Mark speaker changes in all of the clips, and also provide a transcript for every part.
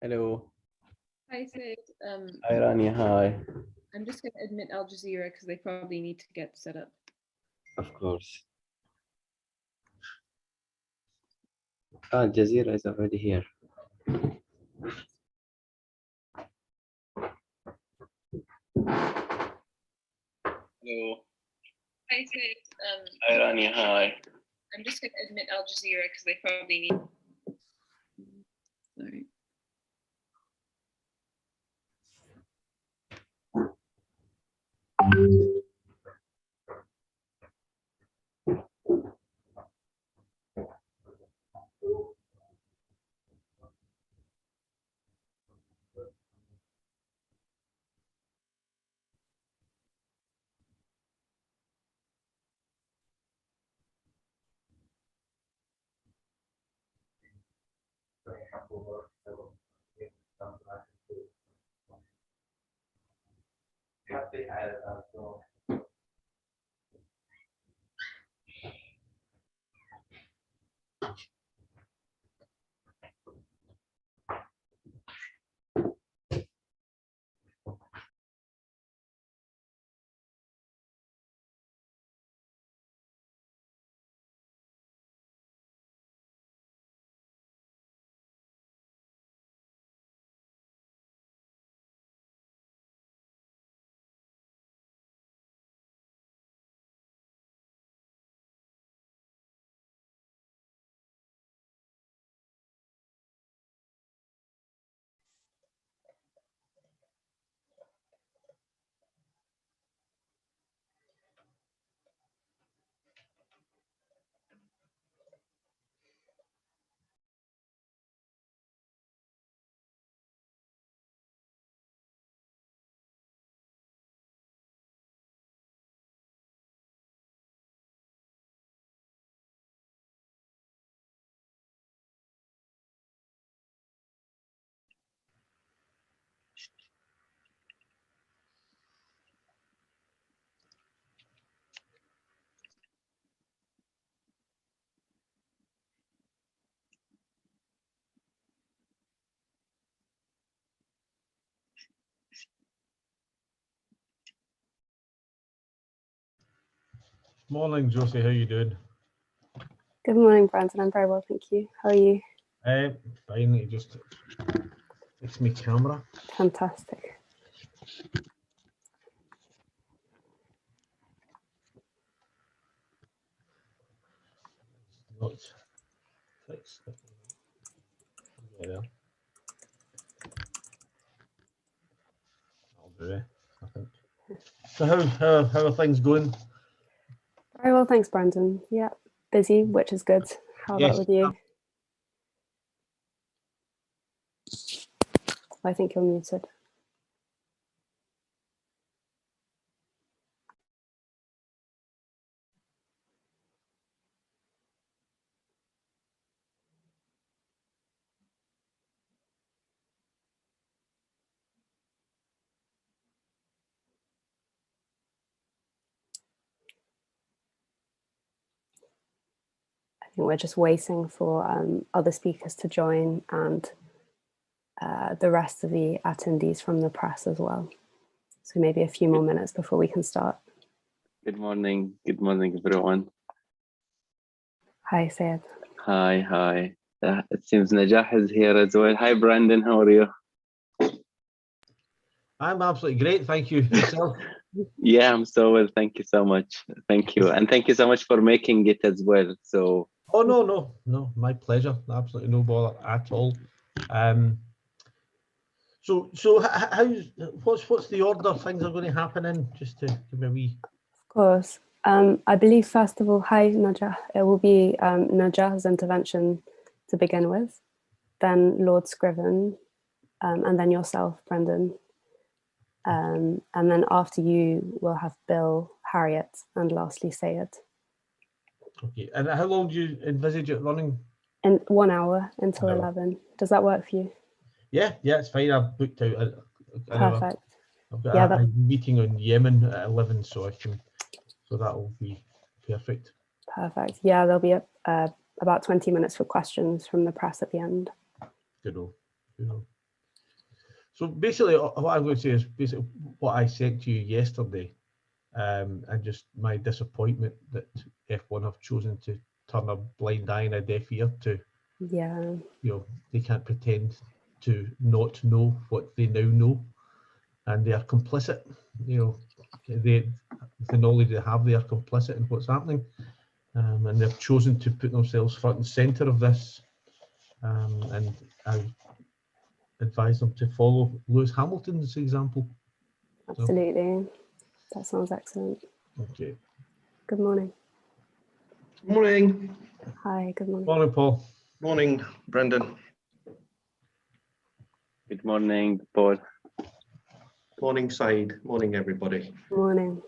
Speaker 1: Hello.
Speaker 2: Hi, Sid.
Speaker 1: Hi, Rania. Hi.
Speaker 2: I'm just going to admit Al Jazeera because they probably need to get set up.
Speaker 1: Of course. Jazeera is already here. Hello.
Speaker 2: Hi, Sid.
Speaker 1: Hi, Rania. Hi.
Speaker 2: I'm just going to admit Al Jazeera because they probably need. Sorry.
Speaker 3: Morning, Josie. How you doing?
Speaker 4: Good morning, Brandon. I'm very well, thank you. How are you?
Speaker 3: Fine. It just fix my camera.
Speaker 4: Fantastic.
Speaker 3: Not fixed. Yeah, there. I'll do it, I think. So how are things going?
Speaker 4: Very well, thanks, Brandon. Yeah, busy, which is good. How about
Speaker 3: Yes.
Speaker 4: with you? I think you're muted. I think we're just waiting for other speakers to join and the rest of the attendees from the press as well. So maybe a few more minutes before we can start.
Speaker 5: Good morning. Good morning, everyone.
Speaker 4: Hi, Sayed.
Speaker 5: Hi. It seems Najah is here as well. Hi, Brandon. How are you?
Speaker 3: I'm absolutely great. Thank you. Yourself?
Speaker 5: Yeah, I'm so well. Thank you so much. Thank you. And thank you so much for making it as well. So.
Speaker 3: Oh, no. My pleasure. Absolutely no bother at all. So what's the order things are going to happen in? Just to give me a wee.
Speaker 4: Of course. I believe, first of all, hi, Najah. It will be Najah's intervention to begin with, then Lord Scriven, and then yourself, Brendan. And then after you, we'll have Bill, Harriet, and lastly, Sayed.
Speaker 3: Okay. And how long do you envisage it running?
Speaker 4: In 1 hour until
Speaker 3: 1 hour.
Speaker 4: 11. Does that work for you?
Speaker 3: Yeah, it's fine. I've booked out an hour.
Speaker 4: Perfect.
Speaker 3: I've got
Speaker 4: Yeah,
Speaker 3: a meeting on Yemen at 11, so that will be perfect.
Speaker 4: Perfect. Yeah, there'll be about 20 minutes for questions from the press at the end.
Speaker 3: Good. So basically, what I'm going to say is basically what I sent to you yesterday, and just my disappointment that F1 have chosen to turn a blind eye and a deaf ear to.
Speaker 4: Yeah.
Speaker 3: They can't pretend to not know what they now know, and they are complicit. The knowledge they have, they are complicit in what's happening, and they've chosen to put themselves front and center of this. And I advise them to follow Lewis Hamilton's example.
Speaker 4: Absolutely. That sounds excellent.
Speaker 3: Okay.
Speaker 4: Good morning.
Speaker 6: Morning.
Speaker 4: Hi, good morning.
Speaker 3: Morning, Paul.
Speaker 6: Morning, Brendan.
Speaker 5: Good morning, Paul.
Speaker 6: Morning, Saeed. Morning, everybody.
Speaker 4: Morning.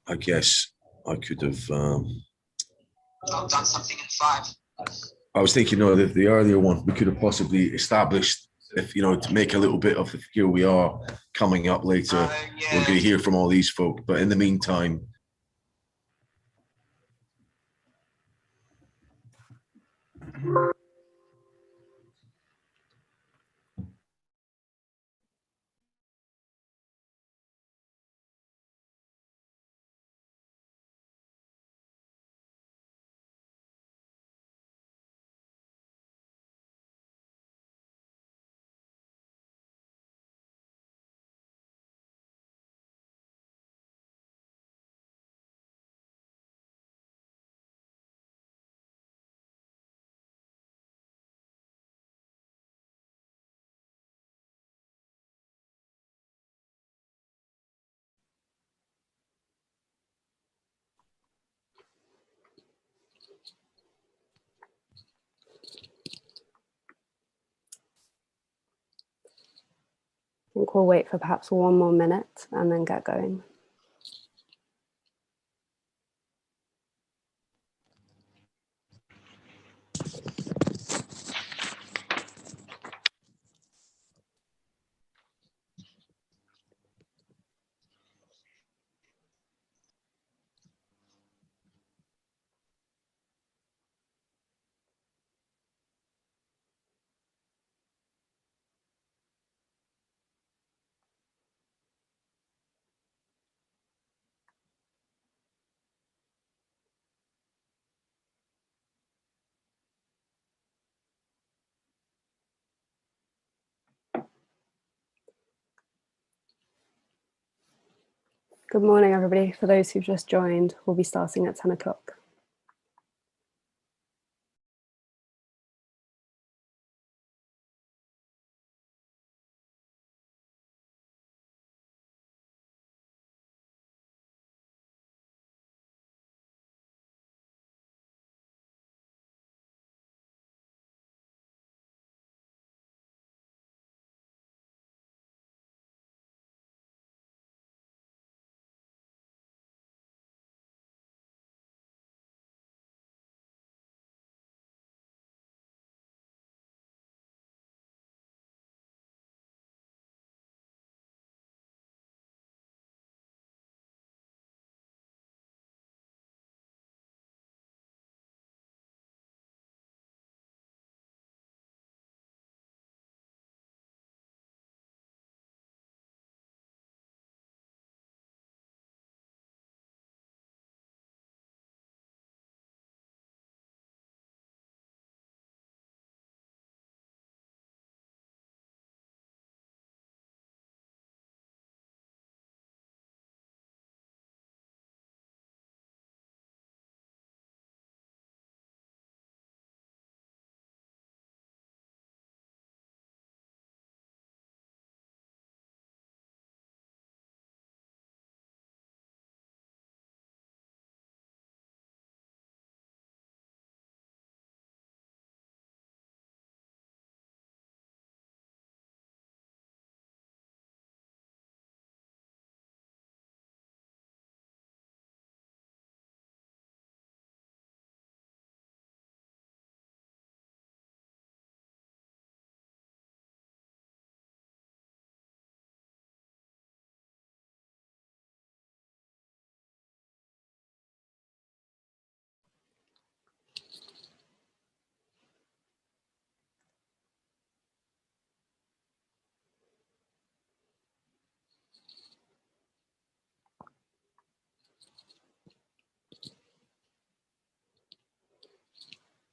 Speaker 7: I guess I could have.
Speaker 8: I've done something in 5.
Speaker 7: I was thinking, the earlier one we could have possibly established, if to make a little bit of here we are coming up later.
Speaker 8: Yeah.
Speaker 7: We're going to hear from all these folk, but in the meantime.
Speaker 4: I think we'll wait for perhaps 1 more minute and then get going. Good morning, everybody. For those who've just joined, we'll be starting at 10 o'clock.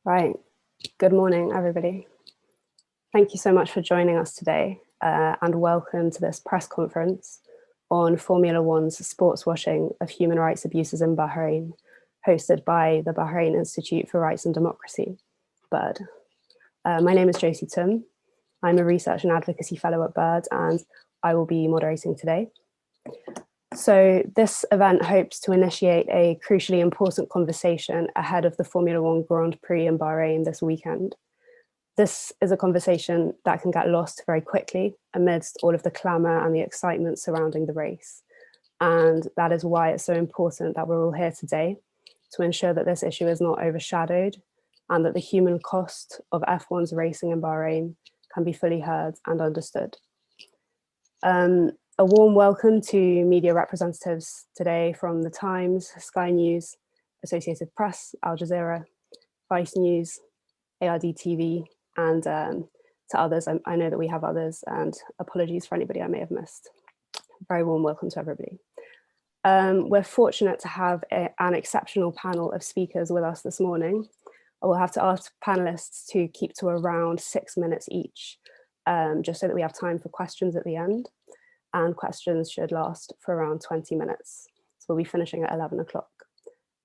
Speaker 4: Right. Good morning, everybody. Thank you so much for joining us today and welcome to this press conference on Formula One's sports washing of human rights abuses in Bahrain, hosted by the Bahrain Institute for Rights and Democracy, BIRD. My name is Josie Tim. I'm a research and advocacy fellow at BIRD and I will be moderating today. So this event hopes to initiate a crucially important conversation ahead of the Formula One Grand Prix in Bahrain this weekend. This is a conversation that can get lost very quickly amidst all of the clamour and the excitement surrounding the race. And that is why it's so important that we're all here today to ensure that this issue is not overshadowed and that the human cost of F1's racing in Bahrain can be fully heard and understood. A warm welcome to media representatives today from The Times, Sky News, Associated Press, Al Jazeera, Vice News, ARD TV, and to others. I know that we have others, and apologies for anybody I may have missed. Very warm welcome to everybody. We're fortunate to have an exceptional panel of speakers with us this morning. I will have to ask panelists to keep to around 6 minutes each, just so that we have time for questions at the end. And questions should last for around 20 minutes. So we'll be finishing at 11 o'clock.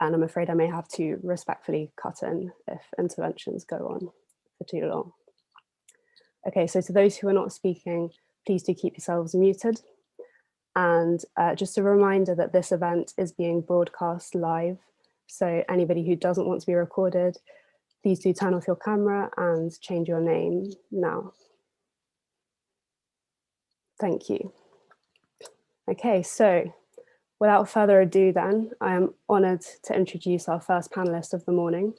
Speaker 4: And I'm afraid I may have to respectfully cut in if interventions go on for too long. Okay, so to those who are not speaking, please do keep yourselves muted. And just a reminder that this event is being broadcast live. So anybody who doesn't want to be recorded, please do turn off your camera and change your name now. Thank you. Okay, so without further ado then, I am honoured to introduce our first panellist of the morning.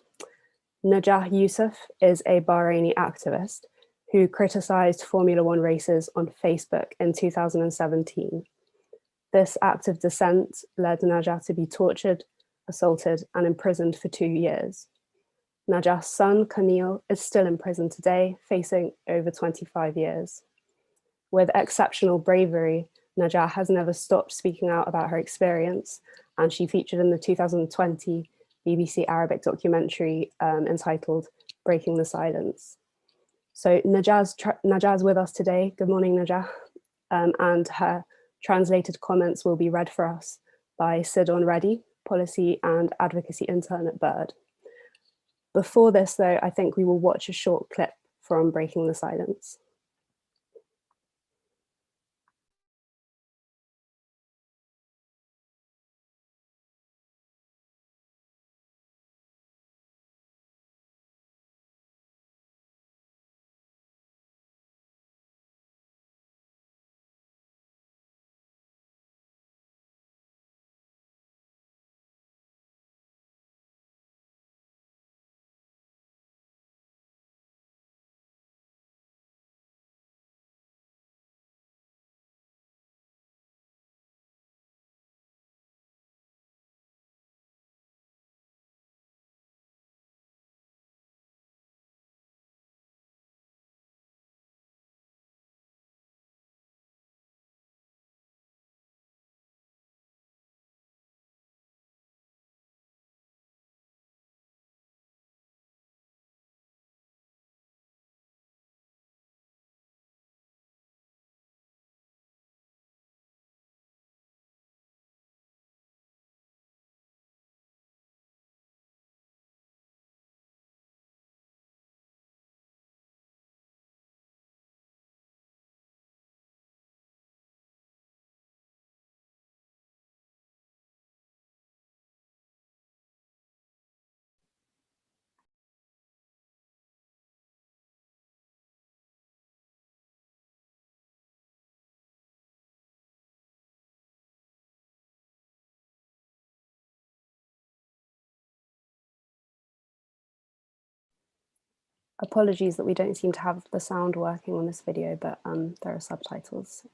Speaker 4: Najah Yousaf is a Bahraini activist who criticised Formula One races on Facebook in 2017. This act of dissent led Najah to be tortured, assaulted and imprisoned for 2 years. Najah's son, Kamil, is still in prison today, facing over 25 years. With exceptional bravery, Najah has never stopped speaking out about her experience, and she featured in the 2020 BBC Arabic documentary entitled Breaking the Silence. So Najah's with us today. Good morning, Najah. And her translated comments will be read for us by Sidon Reddy, Policy and Advocacy Intern at BIRD. Before this, though, I think we will watch a short clip from Breaking the Silence. Apologies that we don't seem to have the sound working on this video, but there are subtitles.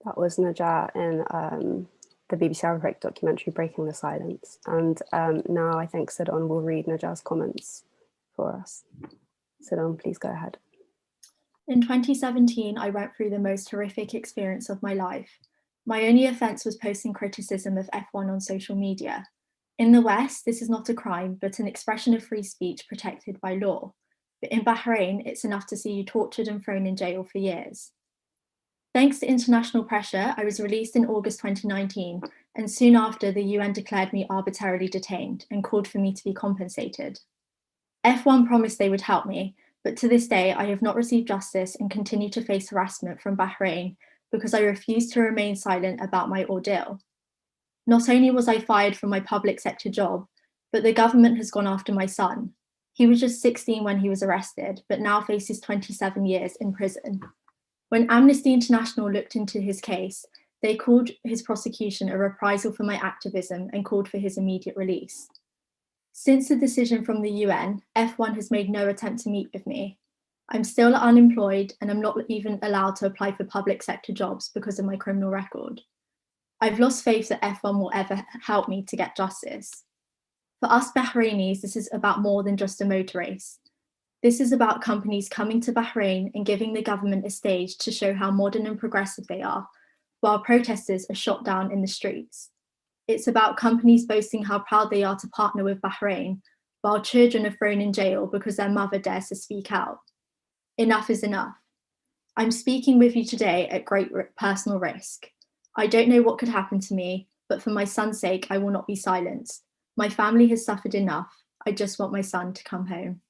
Speaker 4: That was Najah in the BBC Arabic documentary Breaking the Silence. And now I think Sidon will read Najah's comments for us. Sidon, please go ahead.
Speaker 9: In 2017, I went through the most horrific experience of my life. My only offence was posting criticism of F1 on social media. In the West, this is not a crime, but an expression of free speech protected by law. But in Bahrain, it's enough to see you tortured and thrown in jail for years. Thanks to international pressure, I was released in August 2019, and soon after, the UN declared me arbitrarily detained and called for me to be compensated. F1 promised they would help me, but to this day, I have not received justice and continue to face harassment from Bahrain because I refused to remain silent about my ordeal. Not only was I fired from my public sector job, but the government has gone after my son. He was just 16 when he was arrested, but now faces 27 years in prison. When Amnesty International looked into his case, they called his prosecution a reprisal for my activism and called for his immediate release. Since the decision from the UN, F1 has made no attempt to meet with me. I'm still unemployed and I'm not even allowed to apply for public sector jobs because of my criminal record. I've lost faith that F1 will ever help me to get justice. For us Bahrainis, this is about more than just a motor race. This is about companies coming to Bahrain and giving the government a stage to show how modern and progressive they are, while protesters are shot down in the streets. It's about companies boasting how proud they are to partner with Bahrain, while children are thrown in jail because their mother dares to speak out. Enough is enough. I'm speaking with you today at great personal risk. I don't know what could happen to me, but for my son's sake, I will not be silenced. My family has suffered enough. I just want my son to come home.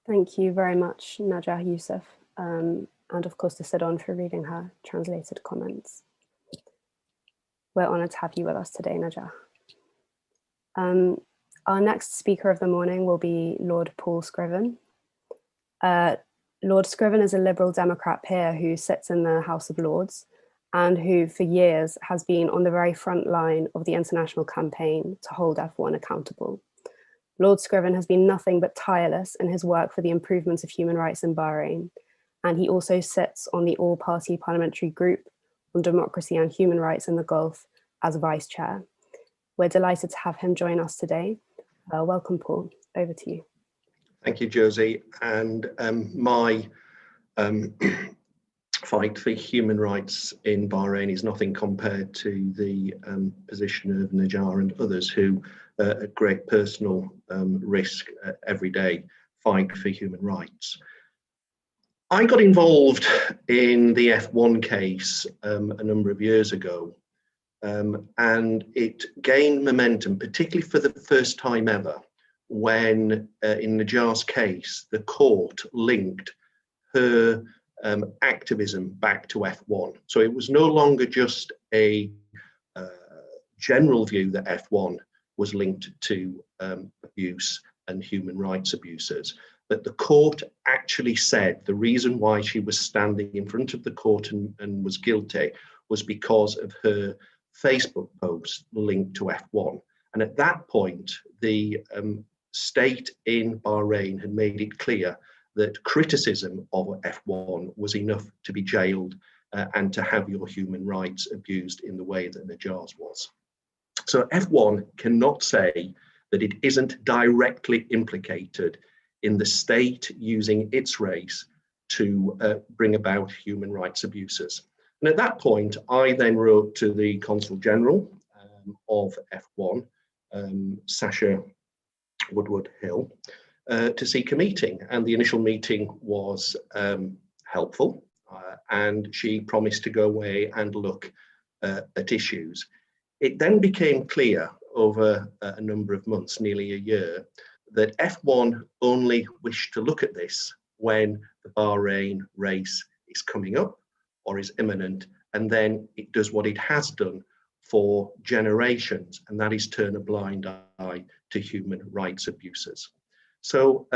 Speaker 4: Thank you very much, Najah Youssef, and of course to Sidon for reading her translated comments. We're honoured to have you with us today, Najah. Our next speaker of the morning will be Lord Paul Scriven. Lord Scriven is a Liberal Democrat peer who sits in the House of Lords and who for years has been on the very front line of the international campaign to hold F1 accountable. Lord Scriven has been nothing but tireless in his work for the improvement of human rights in Bahrain, and he also sits on the all-party parliamentary group on democracy and human rights in the Gulf as vice chair. We're delighted to have him join us today. Welcome, Paul. Over to you.
Speaker 6: Thank you, Josie. And my fight for human rights in Bahrain is nothing compared to the position of Najah and others who, at great personal risk every day, fight for human rights. I got involved in the F1 case a number of years ago, and it gained momentum, particularly for the first time ever, when in Najah's case, the court linked her activism back to F1. So it was no longer just a general view that F1 was linked to abuse and human rights abuses, but the court actually said the reason why she was standing in front of the court and was guilty was because of her Facebook post linked to F1. And at that point, the state in Bahrain had made it clear that criticism of F1 was enough to be jailed and to have your human rights abused in the way that Najah's was. So F1 cannot say that it isn't directly implicated in the state using its race to bring about human rights abuses. And at that point, I then wrote to the Consul General of F1, Sasha Woodward Hill, to seek a meeting. And the initial meeting was helpful, and she promised to go away and look at issues. It then became clear over a number of months, nearly a year, that F1 only wished to look at this when the Bahrain race is coming up or is imminent, and then it does what it has done for generations, and that is turn a blind eye to human rights abuses. So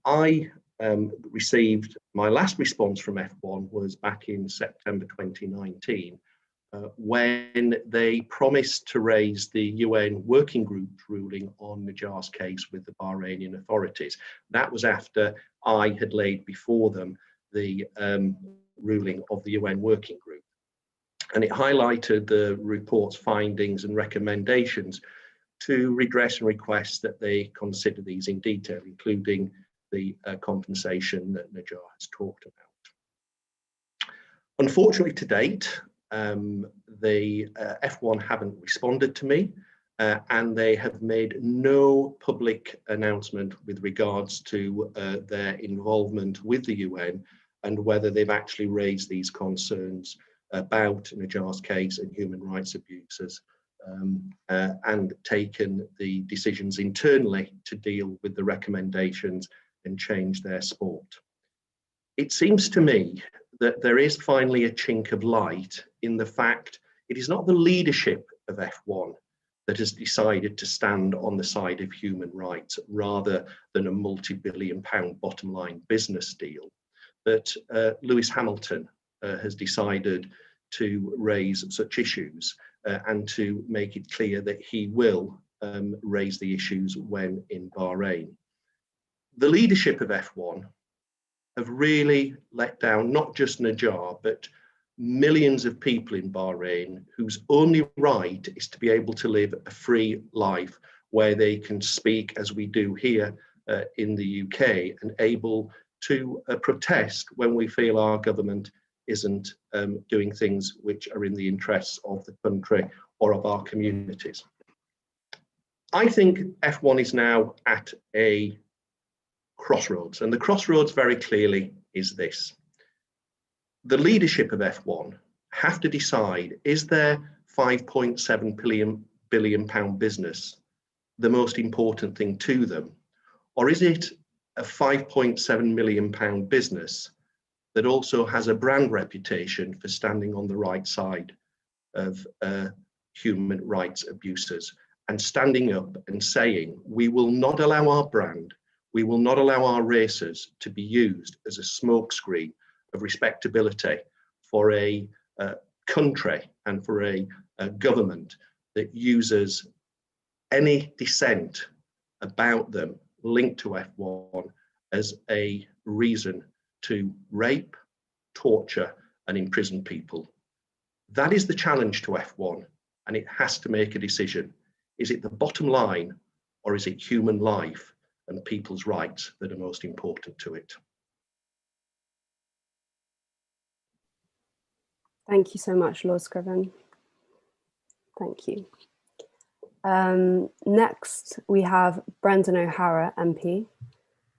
Speaker 6: I received, my last response from F1 was back in September 2019, when they promised to raise the UN Working Group ruling on Najjar's case with the Bahraini authorities. That was after I had laid before them the ruling of the UN Working Group. And it highlighted the report's findings and recommendations to redress and request that they consider these in detail, including the compensation that Najjar has talked about. Unfortunately, to date, the F1 haven't responded to me, and they have made no public announcement with regards to their involvement with the UN and whether they've actually raised these concerns about Najjar's case and human rights abuses, and taken the decisions internally to deal with the recommendations and change their sport. It seems to me that there is finally a chink of light in the fact it is not the leadership of F1 that has decided to stand on the side of human rights rather than a multi-billion-pound bottom line business deal, that Lewis Hamilton has decided to raise such issues and to make it clear that he will raise the issues when in Bahrain. The leadership of F1 have really let down not just Najjar, but millions of people in Bahrain whose only right is to be able to live a free life where they can speak as we do here in the UK and able to protest when we feel our government isn't doing things which are in the interests of the country or of our communities. I think F1 is now at a crossroads, and the crossroads very clearly is this. The leadership of F1 have to decide, is their £5.7 billion business the most important thing to them? Or is it a £5.7 million business that also has a brand reputation for standing on the right side of human rights abuses and standing up and saying, we will not allow our brand, we will not allow our racers to be used as a smokescreen of respectability for a country and for a government that uses any dissent about them linked to F1 as a reason to rape, torture, and imprison people. That is the challenge to F1, and it has to make a decision. Is it the bottom line, or is it human life and people's rights that are most important to it?
Speaker 4: Thank you so much, Lord Scriven. Thank you. Next, we have Brendan O'Hara, MP.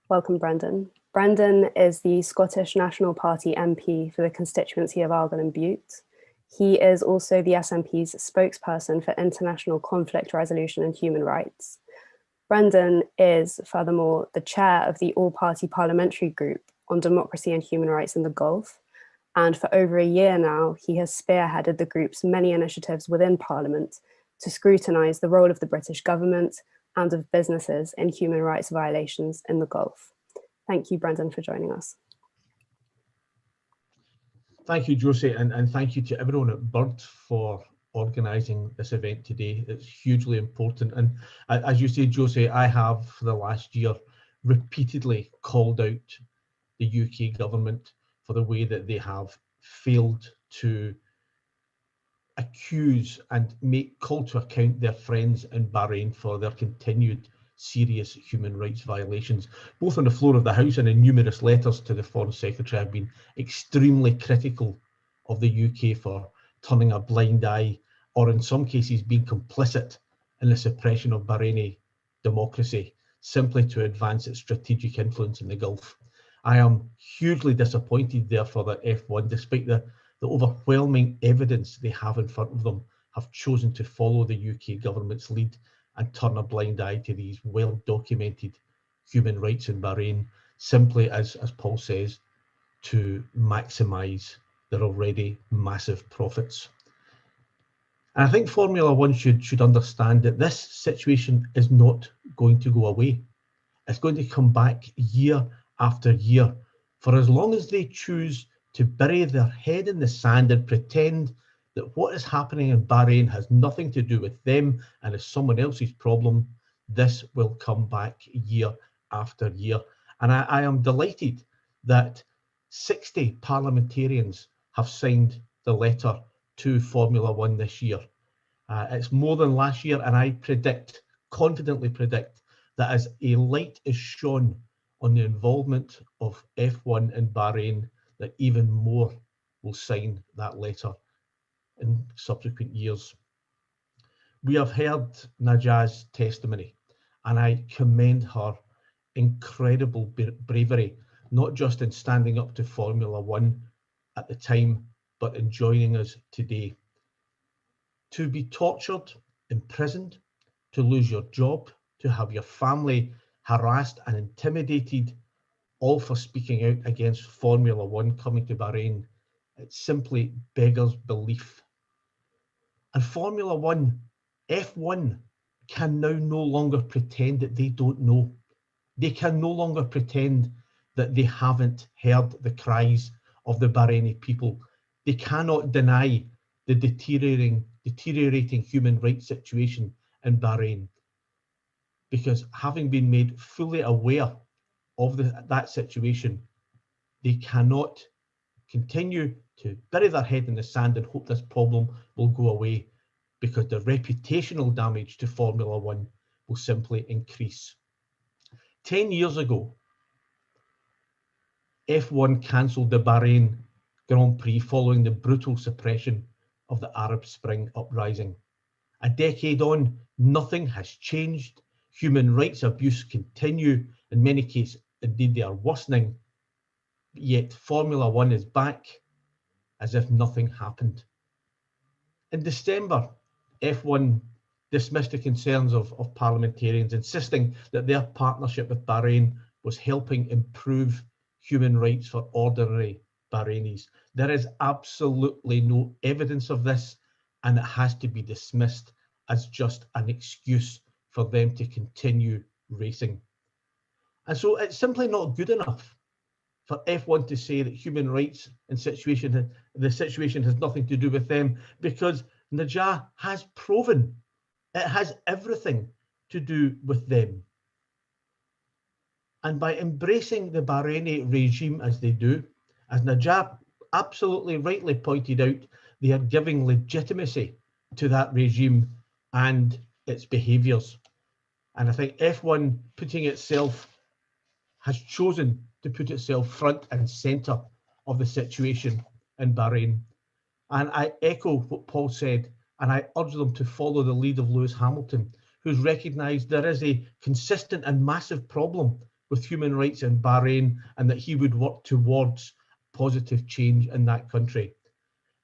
Speaker 4: Welcome, Brendan. Brendan is the Scottish National Party MP for the constituency of Argyll and Bute. He is also the SNP's spokesperson for international conflict resolution and human rights. Brendan is, furthermore, the chair of the all-party parliamentary group on democracy and human rights in the Gulf. And for over a year now, he has spearheaded the group's many initiatives within Parliament to scrutinise the role of the British government and of businesses in human rights violations in the Gulf. Thank you, Brendan, for joining us.
Speaker 3: Thank you, Josie, and thank you to everyone at BIRD for organising this event today. It's hugely important. And as you say, Josie, I have for the last year repeatedly called out the UK government for the way that they have failed to accuse and call to account their friends in Bahrain for their continued serious human rights violations. Both on the floor of the House and in numerous letters to the Foreign Secretary, I've been extremely critical of the UK for turning a blind eye, or in some cases being complicit in the suppression of Bahraini democracy, simply to advance its strategic influence in the Gulf. I am hugely disappointed, therefore, that F1, despite the overwhelming evidence they have in front of them, have chosen to follow the UK government's lead and turn a blind eye to these well-documented human rights in Bahrain, simply, as Paul says, to maximise their already massive profits. And I think Formula One should understand that this situation is not going to go away. It's going to come back year after year, for as long as they choose to bury their head in the sand and pretend that what is happening in Bahrain has nothing to do with them and is someone else's problem, this will come back year after year. And I am delighted that 60 parliamentarians have signed the letter to Formula One this year. It's more than last year, and I confidently predict, that as a light is shone on the involvement of F1 in Bahrain, that even more will sign that letter in subsequent years. We have heard Najah's testimony, and I commend her incredible bravery, not just in standing up to Formula One at the time, but in joining us today. To be tortured, imprisoned, to lose your job, to have your family harassed and intimidated, all for speaking out against Formula One coming to Bahrain, it simply beggars belief. And Formula One, F1, can now no longer pretend that they don't know. They can no longer pretend that they haven't heard the cries of the Bahraini people. They cannot deny the deteriorating human rights situation in Bahrain, because having been made fully aware of that situation, they cannot continue to bury their head in the sand and hope this problem will go away, because the reputational damage to Formula One will simply increase. 10 years ago, F1 cancelled the Bahrain Grand Prix following the brutal suppression of the Arab Spring uprising. A decade on, nothing has changed. Human rights abuse continue. In many cases, indeed, they are worsening. Yet Formula One is back as if nothing happened. In December, F1 dismissed the concerns of parliamentarians, insisting that their partnership with Bahrain was helping improve human rights for ordinary Bahrainis. There is absolutely no evidence of this, and it has to be dismissed as just an excuse for them to continue racing. And so it's simply not good enough for F1 to say that human rights and the situation has nothing to do with them, because Najah has proven it has everything to do with them. And by embracing the Bahraini regime as they do, as Najah absolutely rightly pointed out, they are giving legitimacy to that regime and its behaviours. And I think F1 has chosen to put itself front and centre of the situation in Bahrain. And I echo what Paul said, and I urge them to follow the lead of Lewis Hamilton, who's recognised there is a consistent and massive problem with human rights in Bahrain, and that he would work towards positive change in that country.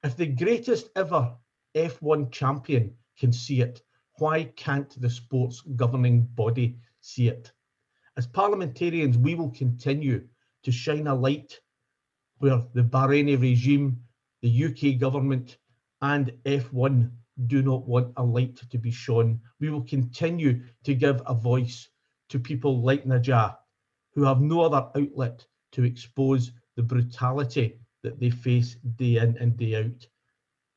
Speaker 3: If the greatest ever F1 champion can see it, why can't the sports governing body see it? As parliamentarians, we will continue to shine a light where the Bahraini regime, the UK government, and F1 do not want a light to be shone. We will continue to give a voice to people like Najah, who have no other outlet to expose the brutality that they face day in and day out,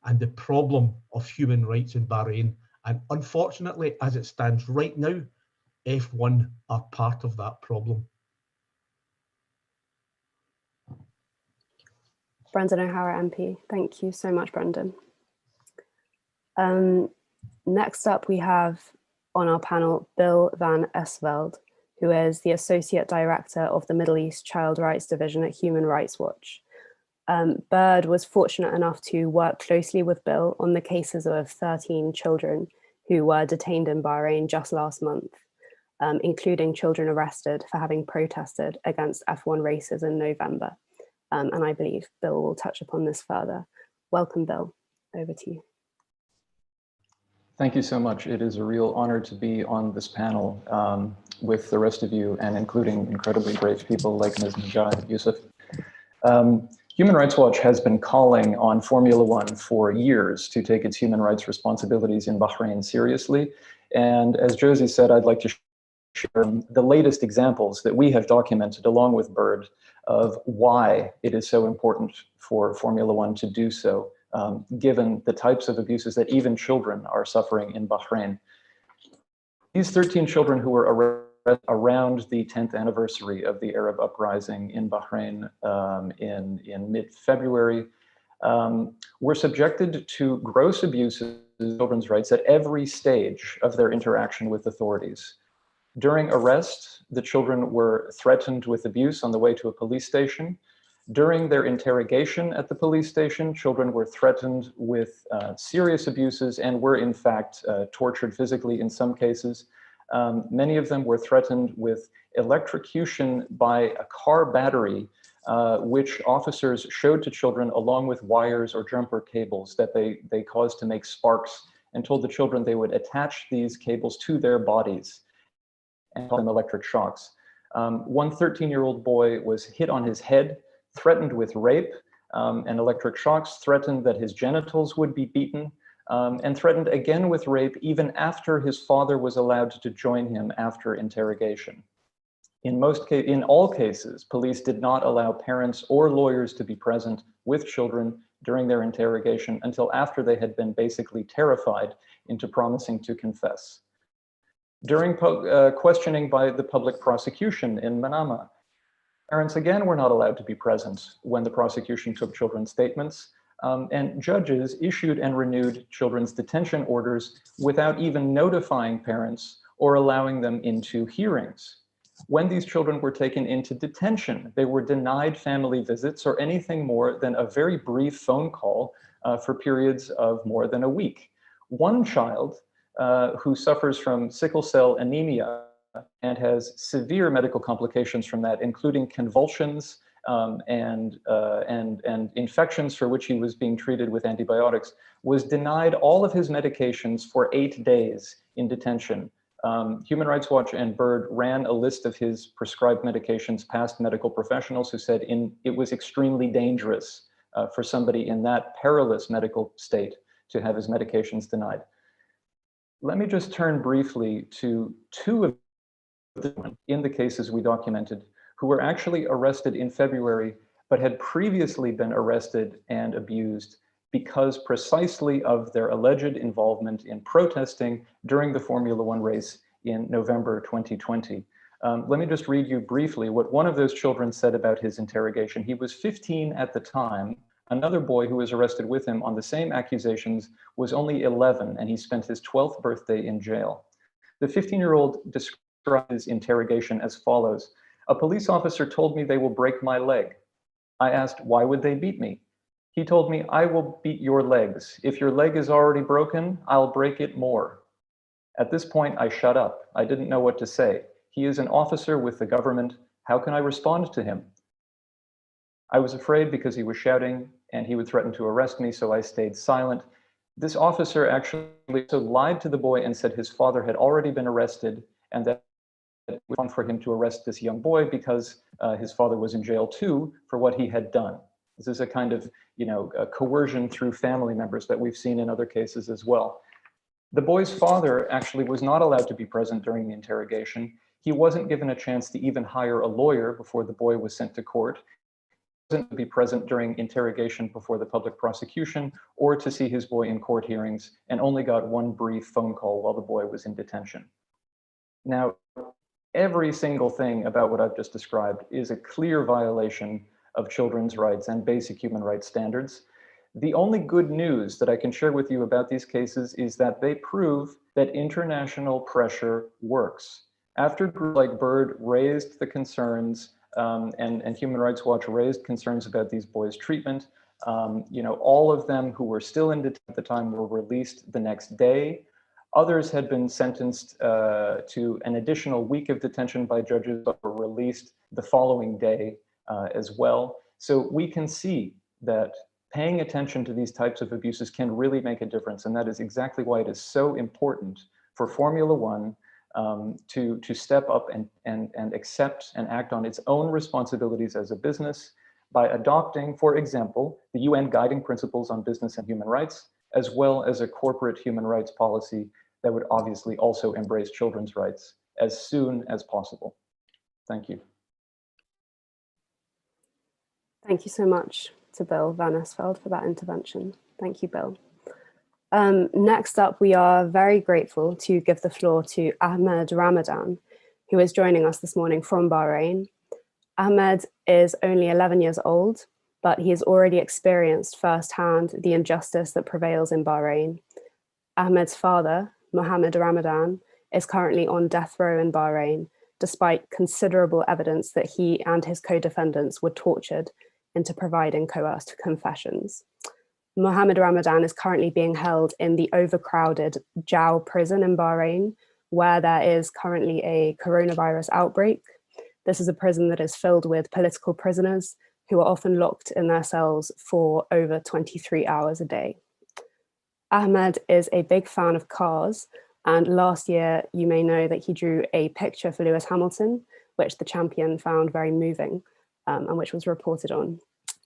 Speaker 3: and the problem of human rights in Bahrain. And unfortunately, as it stands right now, F1 are part of that problem.
Speaker 4: Brendan O'Hara MP. Thank you so much, Brendan. Next up, we have on our panel Bill van Esveld, who is the Associate Director of the Middle East Child Rights Division at Human Rights Watch. Bird was fortunate enough to work closely with Bill on the cases of 13 children who were detained in Bahrain just last month, including children arrested for having protested against F1 races in November. And I believe Bill will touch upon this further. Welcome, Bill. Over to you.
Speaker 10: Thank you so much. It is a real honor to be on this panel with the rest of you, and including incredibly brave people like Ms. Najah Youssef. Human Rights Watch has been calling on Formula One for years to take its human rights responsibilities in Bahrain seriously. And as Josie said, I'd like to share the latest examples that we have documented along with Bird of why it is so important for Formula One to do so given the types of abuses that even children are suffering in Bahrain. These 13 children who were arrested around the 10th anniversary of the Arab uprising in Bahrain in mid-February were subjected to gross abuses of children's rights at every stage of their interaction with authorities. During arrest, the children were threatened with abuse on the way to a police station. During their interrogation at the police station, children were threatened with serious abuses and were in fact tortured physically in some cases. Many of them were threatened with electrocution by a car battery, which officers showed to children along with wires or jumper cables that they caused to make sparks, and told the children they would attach these cables to their bodies and call them electric shocks. One 13-year-old boy was hit on his head, threatened with rape and electric shocks, threatened that his genitals would be beaten, and threatened again with rape even after his father was allowed to join him after interrogation. In all cases, police did not allow parents or lawyers to be present with children during their interrogation until after they had been basically terrified into promising to confess. During questioning by the public prosecution in Manama, parents again were not allowed to be present when the prosecution took children's statements, and judges issued and renewed children's detention orders without even notifying parents or allowing them into hearings. When these children were taken into detention, they were denied family visits or anything more than a very brief phone call for periods of more than a week. One child who suffers from sickle cell anemia and has severe medical complications from that, including convulsions and infections for which he was being treated with antibiotics, was denied all of his medications for 8 days in detention. Human Rights Watch and BIRD ran a list of his prescribed medications past medical professionals who said it was extremely dangerous for somebody in that perilous medical state to have his medications denied. Let me just turn briefly to two of them in the cases we documented who were actually arrested in February, but had previously been arrested and abused because precisely of their alleged involvement in protesting during the Formula One race in November 2020. Let me just read you briefly what one of those children said about his interrogation. He was 15 at the time. Another boy who was arrested with him on the same accusations was only 11, and he spent his 12th birthday in jail. The 15-year-old described his interrogation as follows: "A police officer told me they will break my leg. I asked, why would they beat me? He told me, I will beat your legs. If your leg is already broken, I'll break it more. At this point, I shut up. I didn't know what to say. He is an officer with the government. How can I respond to him? I was afraid because he was shouting and he would threaten to arrest me, so I stayed silent. This officer actually lied to the boy and said his father had already been arrested and that it was fun for him to arrest this young boy because his father was in jail too for what he had done." This is a kind of, coercion through family members that we've seen in other cases as well. The boy's father actually was not allowed to be present during the interrogation. He wasn't given a chance to even hire a lawyer before the boy was sent to court. He wasn't to be present during interrogation before the public prosecution or to see his boy in court hearings, and only got one brief phone call while the boy was in detention. Now, every single thing about what I've just described is a clear violation of children's rights and basic human rights standards. The only good news that I can share with you about these cases is that they prove that international pressure works. After groups like BIRD raised the concerns and Human Rights Watch raised concerns about these boys' treatment, all of them who were still in detention at the time were released the next day. Others had been sentenced to an additional week of detention by judges, but were released the following day as well. So we can see that paying attention to these types of abuses can really make a difference. And that is exactly why it is so important for Formula One to step up and accept and act on its own responsibilities as a business by adopting, for example, the UN Guiding Principles on Business and Human Rights, as well as a corporate human rights policy that would obviously also embrace children's rights as soon as possible. Thank you.
Speaker 4: Thank you so much to Bill Van Esveld for that intervention. Thank you, Bill. Next up, we are very grateful to give the floor to Ahmed Ramadan, who is joining us this morning from Bahrain. Ahmed is only 11 years old, but he has already experienced firsthand the injustice that prevails in Bahrain. Ahmed's father, Mohammed Ramadan, is currently on death row in Bahrain, despite considerable evidence that he and his co-defendants were tortured into providing coerced confessions. Mohammed Ramadan is currently being held in the overcrowded Jau prison in Bahrain, where there is currently a coronavirus outbreak. This is a prison that is filled with political prisoners who are often locked in their cells for over 23 hours a day. Ahmed is a big fan of cars, and last year you may know that he drew a picture for Lewis Hamilton, which the champion found very moving, and which was reported on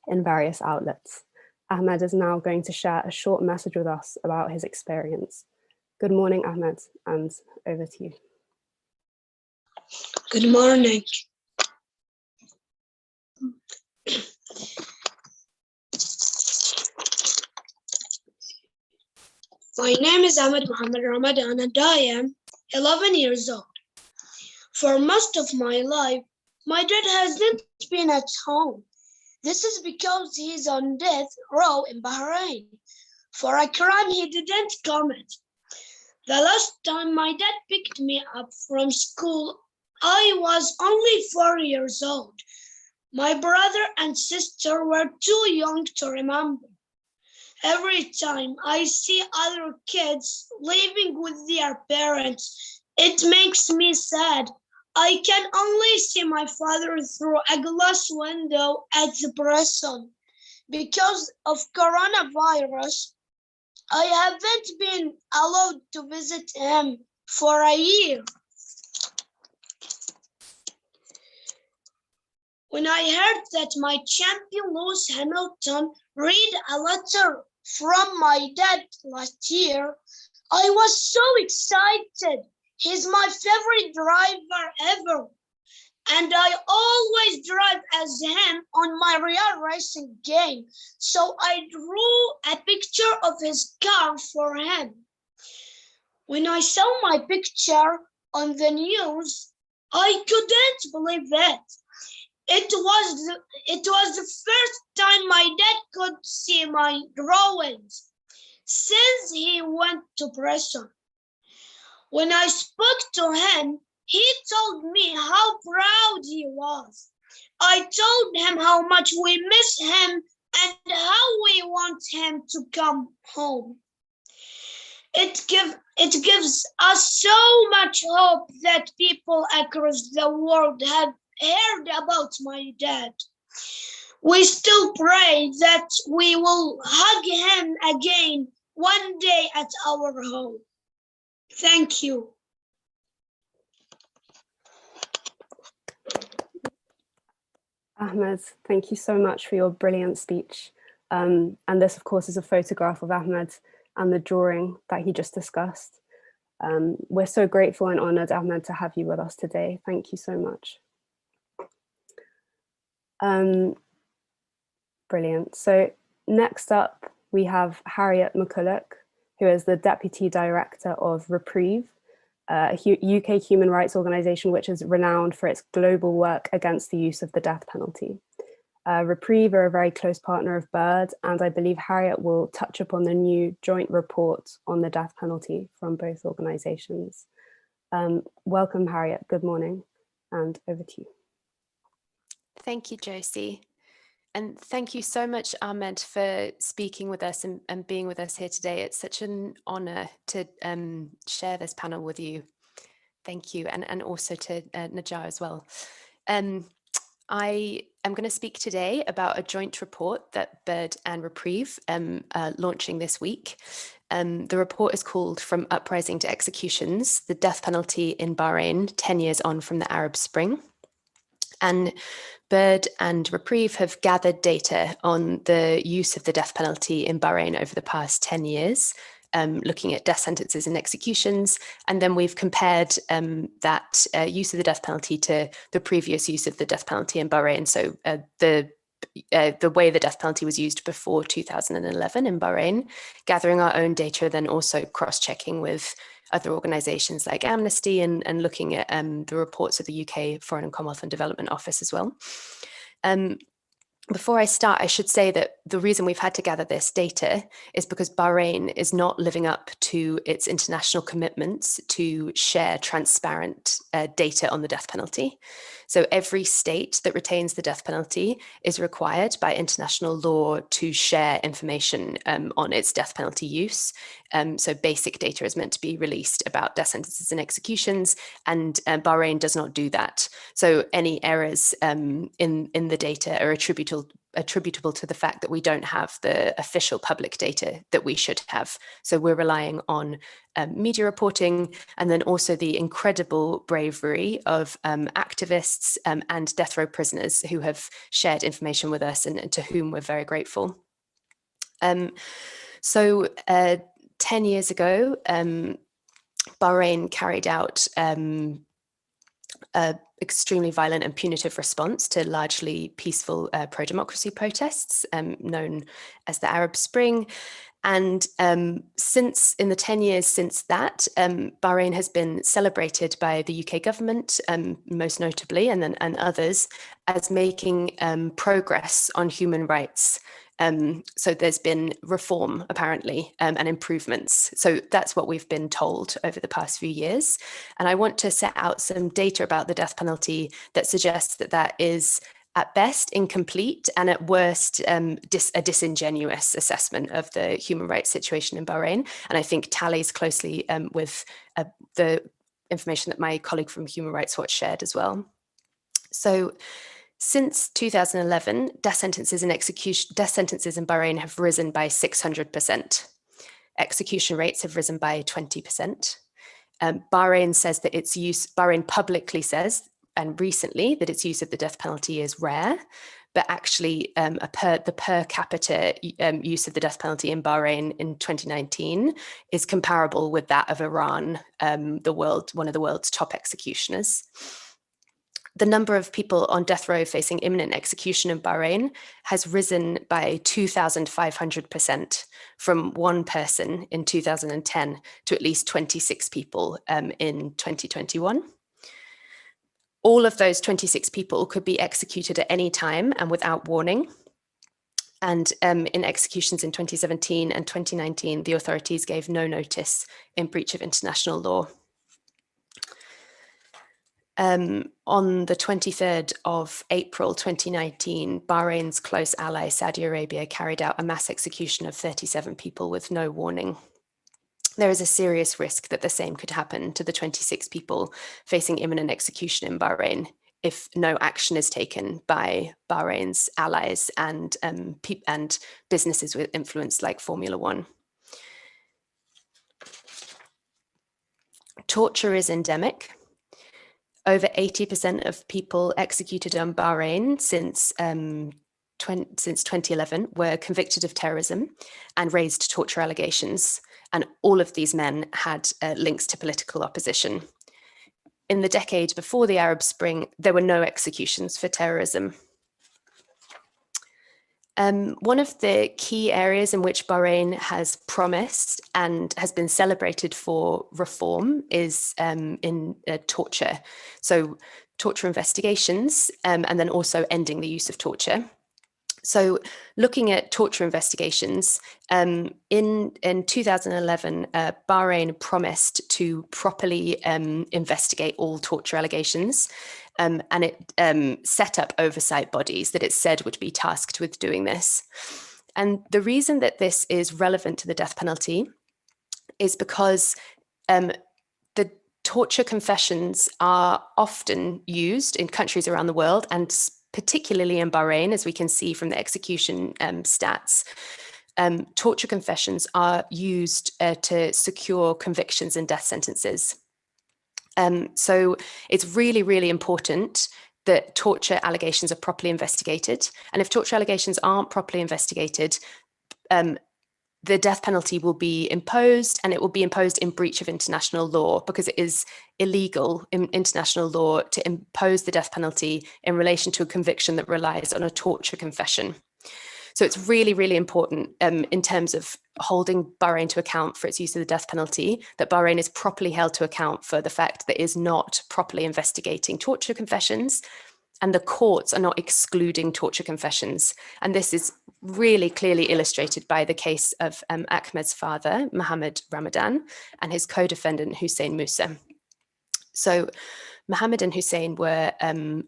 Speaker 4: in various outlets. Ahmed is now going to share a short message with us about his experience. Good morning, Ahmed, and over to you.
Speaker 11: Good morning. My name is Ahmed Mohammed Ramadan and I am 11 years old. For most of my life, my dad hasn't been at home. This is because he's on death row in Bahrain for a crime he didn't commit. The last time my dad picked me up from school, I was only 4 years old. My brother and sister were too young to remember. Every time I see other kids living with their parents, it makes me sad. I can only see my father through a glass window at the prison. Because of coronavirus, I haven't been allowed to visit him for a year. When I heard that my champion Lewis Hamilton read a letter from my dad last year, I was so excited. He's my favorite driver ever. And I always drive as him on my real racing game. So I drew a picture of his car for him. When I saw my picture on the news, I couldn't believe it. It was the first time my dad could see my drawings since he went to prison. When I spoke to him, he told me how proud he was. I told him how much we miss him and how we want him to come home. It gives us so much hope that people across the world have heard about my dad. We still pray that we will hug him again one day at our home. Thank you.
Speaker 4: Ahmed, thank you so much for your brilliant speech. And this, of course, is a photograph of Ahmed and the drawing that he just discussed. We're so grateful and honored, Ahmed, to have you with us today. Thank you so much. Brilliant. So next up, we have Harriet McCulloch, who is the Deputy Director of Reprieve, a UK human rights organisation which is renowned for its global work against the use of the death penalty. Reprieve are a very close partner of BIRD, and I believe Harriet will touch upon the new joint report on the death penalty from both organisations. Welcome, Harriet. Good morning, and over to you.
Speaker 12: Thank you, Josie. And thank you so much, Ahmed, for speaking with us and being with us here today. It's such an honour to share this panel with you. Thank you, and also to Najah as well. I am going to speak today about a joint report that BIRD and Reprieve are launching this week. The report is called From Uprising to Executions, the Death Penalty in Bahrain, 10 years on from the Arab Spring. And BIRD and Reprieve have gathered data on the use of the death penalty in Bahrain over the past 10 years, looking at death sentences and executions. And then we've compared that use of the death penalty to the previous use of the death penalty in Bahrain. So the the way the death penalty was used before 2011 in Bahrain, gathering our own data, then also cross-checking with other organisations like Amnesty and looking at the reports of the UK Foreign and Commonwealth and Development Office as well. Before I start, I should say that the reason we've had to gather this data is because Bahrain is not living up to its international commitments to share transparent data on the death penalty. So every state that retains the death penalty is required by international law to share information on its death penalty use. So basic data is meant to be released about death sentences and executions, and Bahrain does not do that. So any errors in the data are attributable to the fact that we don't have the official public data that we should have. So we're relying on media reporting, and then also the incredible bravery of activists and death row prisoners who have shared information with us and to whom we're very grateful. 10 years ago, Bahrain carried out an extremely violent and punitive response to largely peaceful pro-democracy protests known as the Arab Spring. And since, in the 10 years since that, Bahrain has been celebrated by the UK government, most notably, and others, as making progress on human rights. So there's been reform, apparently, and improvements. So that's what we've been told over the past few years. And I want to set out some data about the death penalty that suggests that that is, at best, incomplete, and at worst, a disingenuous assessment of the human rights situation in Bahrain. And I think tallies closely with the information that my colleague from Human Rights Watch shared as well. So since 2011, death sentences in Bahrain have risen by 600%. Execution rates have risen by 20%. Bahrain publicly says, and recently, that its use of the death penalty is rare, but actually the per capita use of the death penalty in Bahrain in 2019 is comparable with that of Iran, one of the world's top executioners. The number of people on death row facing imminent execution in Bahrain has risen by 2,500%, from one person in 2010 to at least 26 people in 2021. All of those 26 people could be executed at any time and without warning. And in executions in 2017 and 2019, the authorities gave no notice in breach of international law. On the 23rd of April 2019, Bahrain's close ally Saudi Arabia carried out a mass execution of 37 people with no warning. There is a serious risk that the same could happen to the 26 people facing imminent execution in Bahrain if no action is taken by Bahrain's allies and businesses with influence like Formula One. Torture is endemic. Over 80% of people executed in Bahrain since 2011 were convicted of terrorism and raised torture allegations. And all of these men had links to political opposition. In the decade before the Arab Spring, there were no executions for terrorism. One of the key areas in which Bahrain has promised and has been celebrated for reform is in torture. So torture investigations, and then also ending the use of torture. So looking at torture investigations, in 2011, Bahrain promised to properly investigate all torture allegations, and it set up oversight bodies that it said would be tasked with doing this. And the reason that this is relevant to the death penalty is because the torture confessions are often used in countries around the world, and particularly in Bahrain, as we can see from the execution stats. Torture confessions are used to secure convictions and death sentences. So it's really, really important that torture allegations are properly investigated. And if torture allegations aren't properly investigated, the death penalty will be imposed, and it will be imposed in breach of international law, because it is illegal in international law to impose the death penalty in relation to a conviction that relies on a torture confession. So it's really, really important in terms of holding Bahrain to account for its use of the death penalty, that Bahrain is properly held to account for the fact that it is not properly investigating torture confessions, and the courts are not excluding torture confessions. And this is really clearly illustrated by the case of Ahmed's father, Mohammed Ramadan, and his co-defendant, Hussein Musa. So Mohammed and Hussein were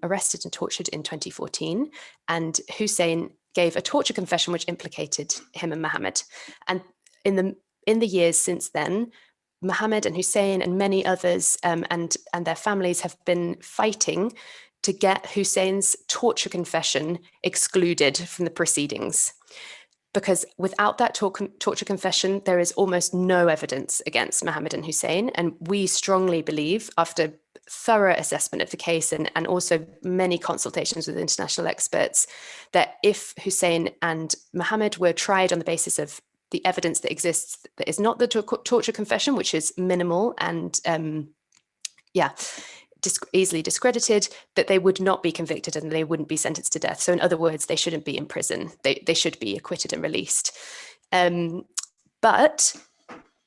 Speaker 12: arrested and tortured in 2014, and Hussein gave a torture confession which implicated him and Mohammed. And in the years since then, Mohammed and Hussein and many others and their families have been fighting to get Hussein's torture confession excluded from the proceedings. Because without that torture confession, there is almost no evidence against Mohammed and Hussein. And we strongly believe, after thorough assessment of the case and also many consultations with international experts, that if Hussein and Mohammed were tried on the basis of the evidence that exists that is not the torture confession, which is minimal and easily discredited, that they would not be convicted and they wouldn't be sentenced to death. So in other words, they shouldn't be in prison. They should be acquitted and released. But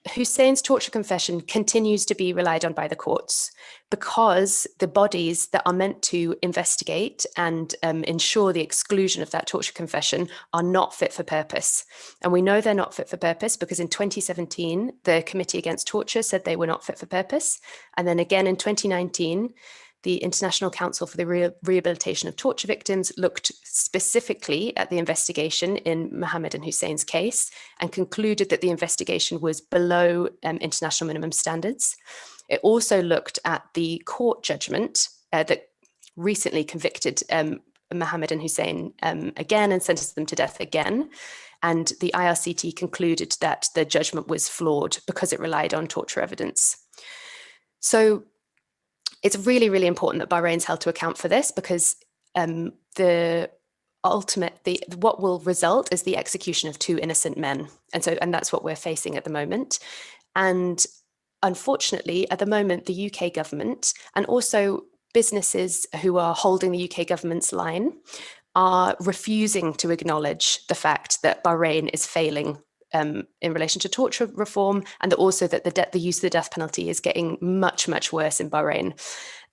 Speaker 12: Hussein's torture confession continues to be relied on by the courts, because the bodies that are meant to investigate and ensure the exclusion of that torture confession are not fit for purpose. And we know they're not fit for purpose because in 2017, the Committee Against Torture said they were not fit for purpose. And then again in 2019, the International Council for the Rehabilitation of Torture Victims looked specifically at the investigation in Mohammed and Hussein's case and concluded that the investigation was below international minimum standards. It also looked at the court judgment that recently convicted Mohammed and Hussein again and sentenced them to death again. And the IRCT concluded that the judgment was flawed because it relied on torture evidence. So it's really, really important that Bahrain's held to account for this, because what will result is the execution of 2 innocent men. And that's what we're facing at the moment. And unfortunately, at the moment, the UK government and also businesses who are holding the UK government's line are refusing to acknowledge the fact that Bahrain is failing in relation to torture reform, and also that the use of the death penalty is getting much, much worse in Bahrain.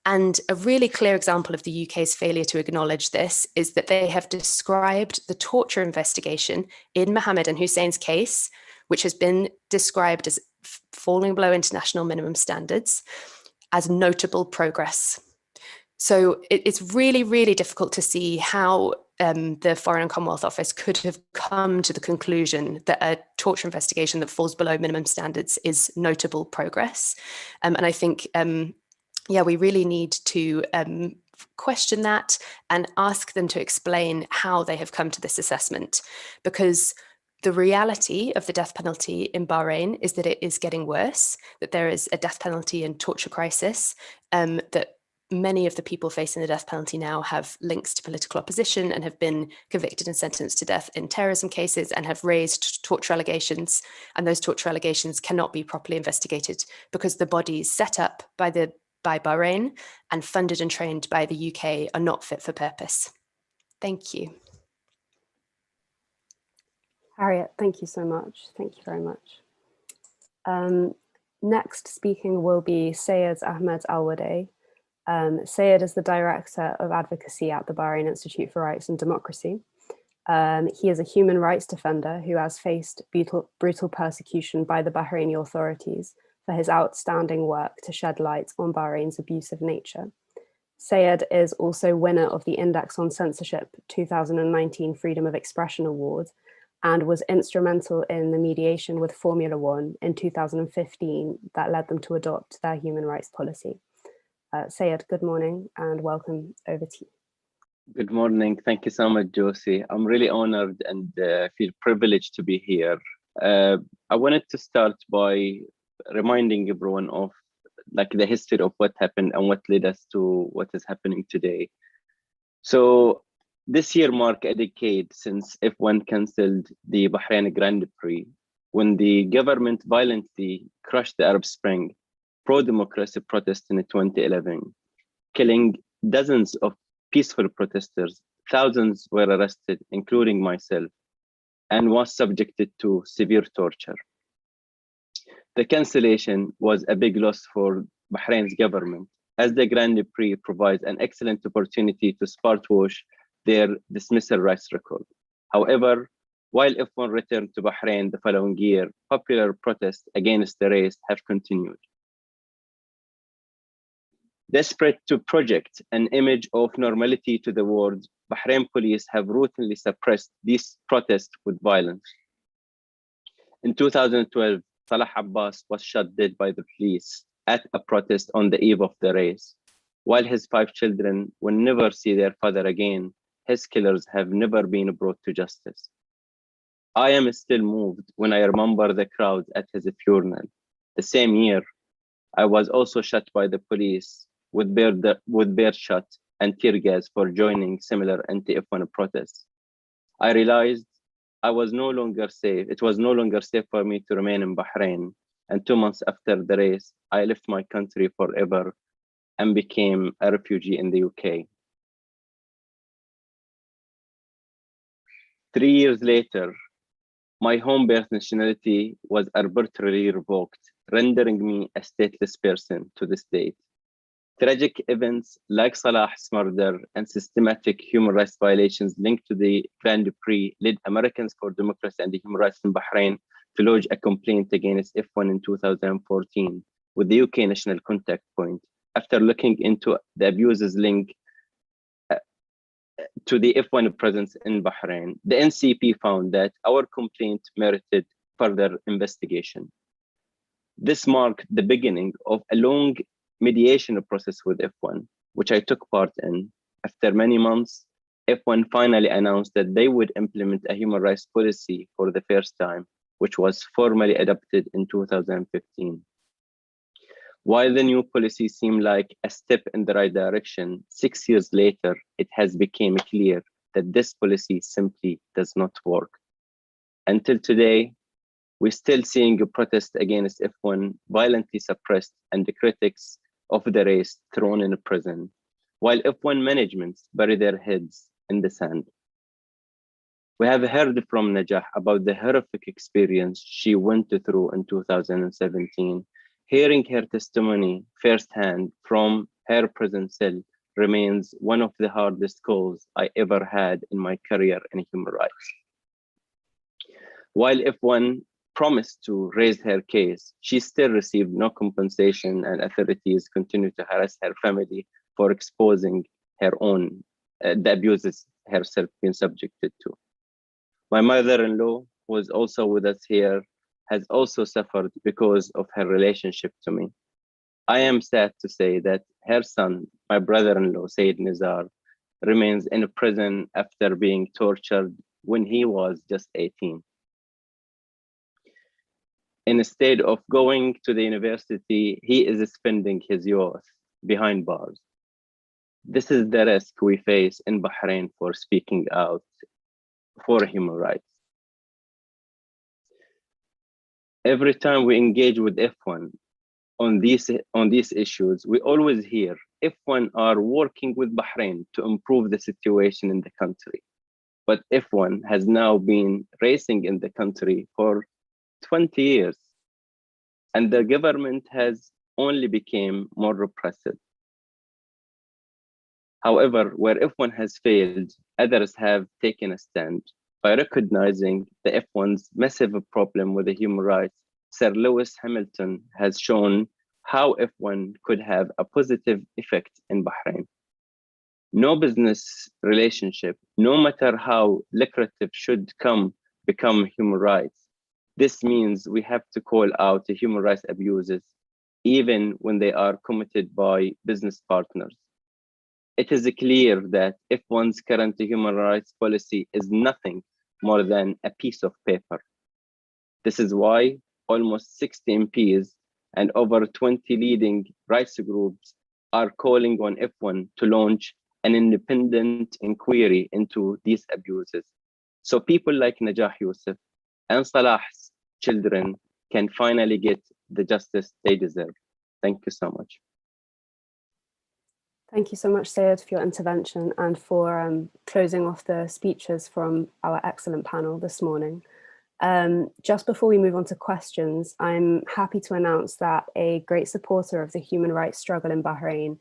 Speaker 12: And a really clear example of the UK's failure to acknowledge this is that they have described the torture investigation in Mohammed and Hussein's case, which has been described as falling below international minimum standards, as notable progress. So it's really, really difficult to see how the Foreign and Commonwealth Office could have come to the conclusion that a torture investigation that falls below minimum standards is notable progress. And I think, we really need to question that and ask them to explain how they have come to this assessment, because the reality of the death penalty in Bahrain is that it is getting worse, that there is a death penalty and torture crisis, that many of the people facing the death penalty now have links to political opposition and have been convicted and sentenced to death in terrorism cases and have raised torture allegations. And those torture allegations cannot be properly investigated because the bodies set up by Bahrain and funded and trained by the UK are not fit for purpose. Thank you.
Speaker 4: Harriet, thank you so much. Thank you very much. Next speaking will be Sayed Ahmed Al-Wadeh. Sayed is the Director of Advocacy at the Bahrain Institute for Rights and Democracy. He is a human rights defender who has faced brutal persecution by the Bahraini authorities for his outstanding work to shed light on Bahrain's abusive nature. Sayed is also winner of the Index on Censorship 2019 Freedom of Expression Award and was instrumental in the mediation with Formula One in 2015 that led them to adopt their human rights policy. Sayed, good morning and welcome. Over to you.
Speaker 5: Good morning. Thank you so much, Josie. I'm really honored and feel privileged to be here. I wanted to start by reminding everyone of the history of what happened and what led us to what is happening today. So this year marked a decade since F1 cancelled the Bahrain Grand Prix, when the government violently crushed the Arab Spring pro-democracy protests in 2011, killing dozens of peaceful protesters. Thousands were arrested, including myself, and was subjected to severe torture. The cancellation was a big loss for Bahrain's government, as the Grand Prix provides an excellent opportunity to smartwash their dismissal rights record. However, while F1 returned to Bahrain the following year, popular protests against the race have continued. Desperate to project an image of normality to the world, Bahrain police have routinely suppressed these protests with violence. In 2012, Salah Abbas was shot dead by the police at a protest on the eve of the race. While his 5 children will never see their father again, his killers have never been brought to justice. I am still moved when I remember the crowd at his funeral. The same year, I was also shot by the police with bear shot and tear gas for joining similar anti-F1 protests. I realized I was no longer safe. It was no longer safe for me to remain in Bahrain. And 2 months after the race, I left my country forever and became a refugee in the UK. 3 years later, my home birth nationality was arbitrarily revoked, rendering me a stateless person to this date. Tragic events like Salah's murder and systematic human rights violations linked to the Grand Prix led Americans for Democracy and Human Rights in Bahrain to lodge a complaint against F1 in 2014 with the UK National Contact Point. After looking into the abuses linked to the F1 presence in Bahrain, the NCP found that our complaint merited further investigation. This marked the beginning of a long mediation process with F1, which I took part in. After many months, F1 finally announced that they would implement a human rights policy for the first time, which was formally adopted in 2015. While the new policy seemed like a step in the right direction, 6 years later, it has become clear that this policy simply does not work. Until today, we're still seeing a protest against F1 violently suppressed and the critics of the race thrown in prison, while F1 management bury their heads in the sand. We have heard from Najah about the horrific experience she went through in 2017. Hearing her testimony firsthand from her prison cell remains one of the hardest calls I ever had in my career in human rights. While F1 promised to raise her case, she still received no compensation, and authorities continue to harass her family for exposing her own the abuses herself been subjected to. My mother-in-law, who is also with us here, has also suffered because of her relationship to me. I am sad to say that her son, my brother-in-law, Sayyid Nizar, remains in prison after being tortured when he was just 18. Instead of going to the university, he is spending his youth behind bars. This is the risk we face in Bahrain for speaking out for human rights. Every time we engage with F1 on these issues, we always hear F1 are working with Bahrain to improve the situation in the country. But F1 has now been racing in the country for 20 years, and the government has only become more repressive. However, where F1 has failed, others have taken a stand. By recognizing the F1's massive problem with the human rights, Sir Lewis Hamilton has shown how F1 could have a positive effect in Bahrain. No business relationship, no matter how lucrative, should become human rights. This means we have to call out the human rights abuses, even when they are committed by business partners. It is clear that F1's current human rights policy is nothing more than a piece of paper. This is why almost 60 MPs and over 20 leading rights groups are calling on F1 to launch an independent inquiry into these abuses. So people like Najah Youssef and Salah's children can finally get the justice they deserve. Thank you so much.
Speaker 4: Thank you so much, Sayed, for your intervention and for closing off the speeches from our excellent panel this morning. Just before we move on to questions, I'm happy to announce that a great supporter of the human rights struggle in Bahrain,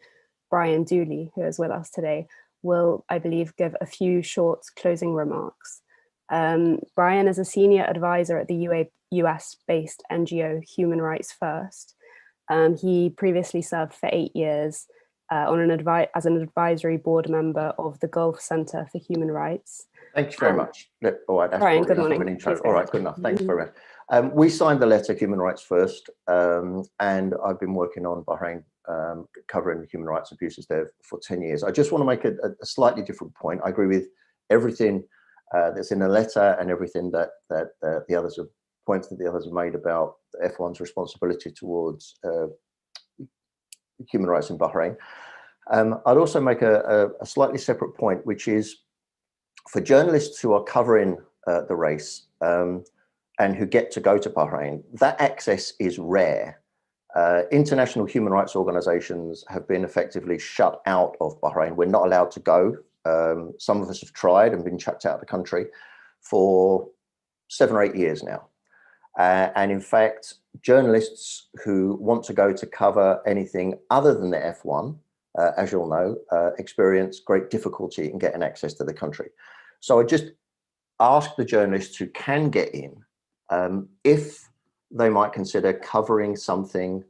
Speaker 4: Brian Dooley, who is with us today, will, I believe, give a few short closing remarks. Brian is a senior advisor at the US-based NGO Human Rights First. He previously served for 8 years as an advisory board member of the Gulf Center for Human Rights.
Speaker 13: Thank you very much. All right, that's
Speaker 4: Brian, good
Speaker 13: enough of
Speaker 4: morning.
Speaker 13: an intro.
Speaker 4: Please go
Speaker 13: All right,
Speaker 4: ahead.
Speaker 13: good enough. Thanks very much. We signed the letter Human Rights First, and I've been working on Bahrain, covering human rights abuses there for 10 years. I just want to make a slightly different point. I agree with everything that's in the letter and everything that the others have points that the others have made about F1's responsibility towards human rights in Bahrain. I'd also make a slightly separate point, which is for journalists who are covering the race and who get to go to Bahrain, that access is rare. International human rights organizations have been effectively shut out of Bahrain. We're not allowed to go. Some of us have tried and been chucked out of the country for 7 or 8 years now. And in fact, journalists who want to go to cover anything other than the F1, as you'll know, experience great difficulty in getting access to the country. So I just ask the journalists who can get in if they might consider covering something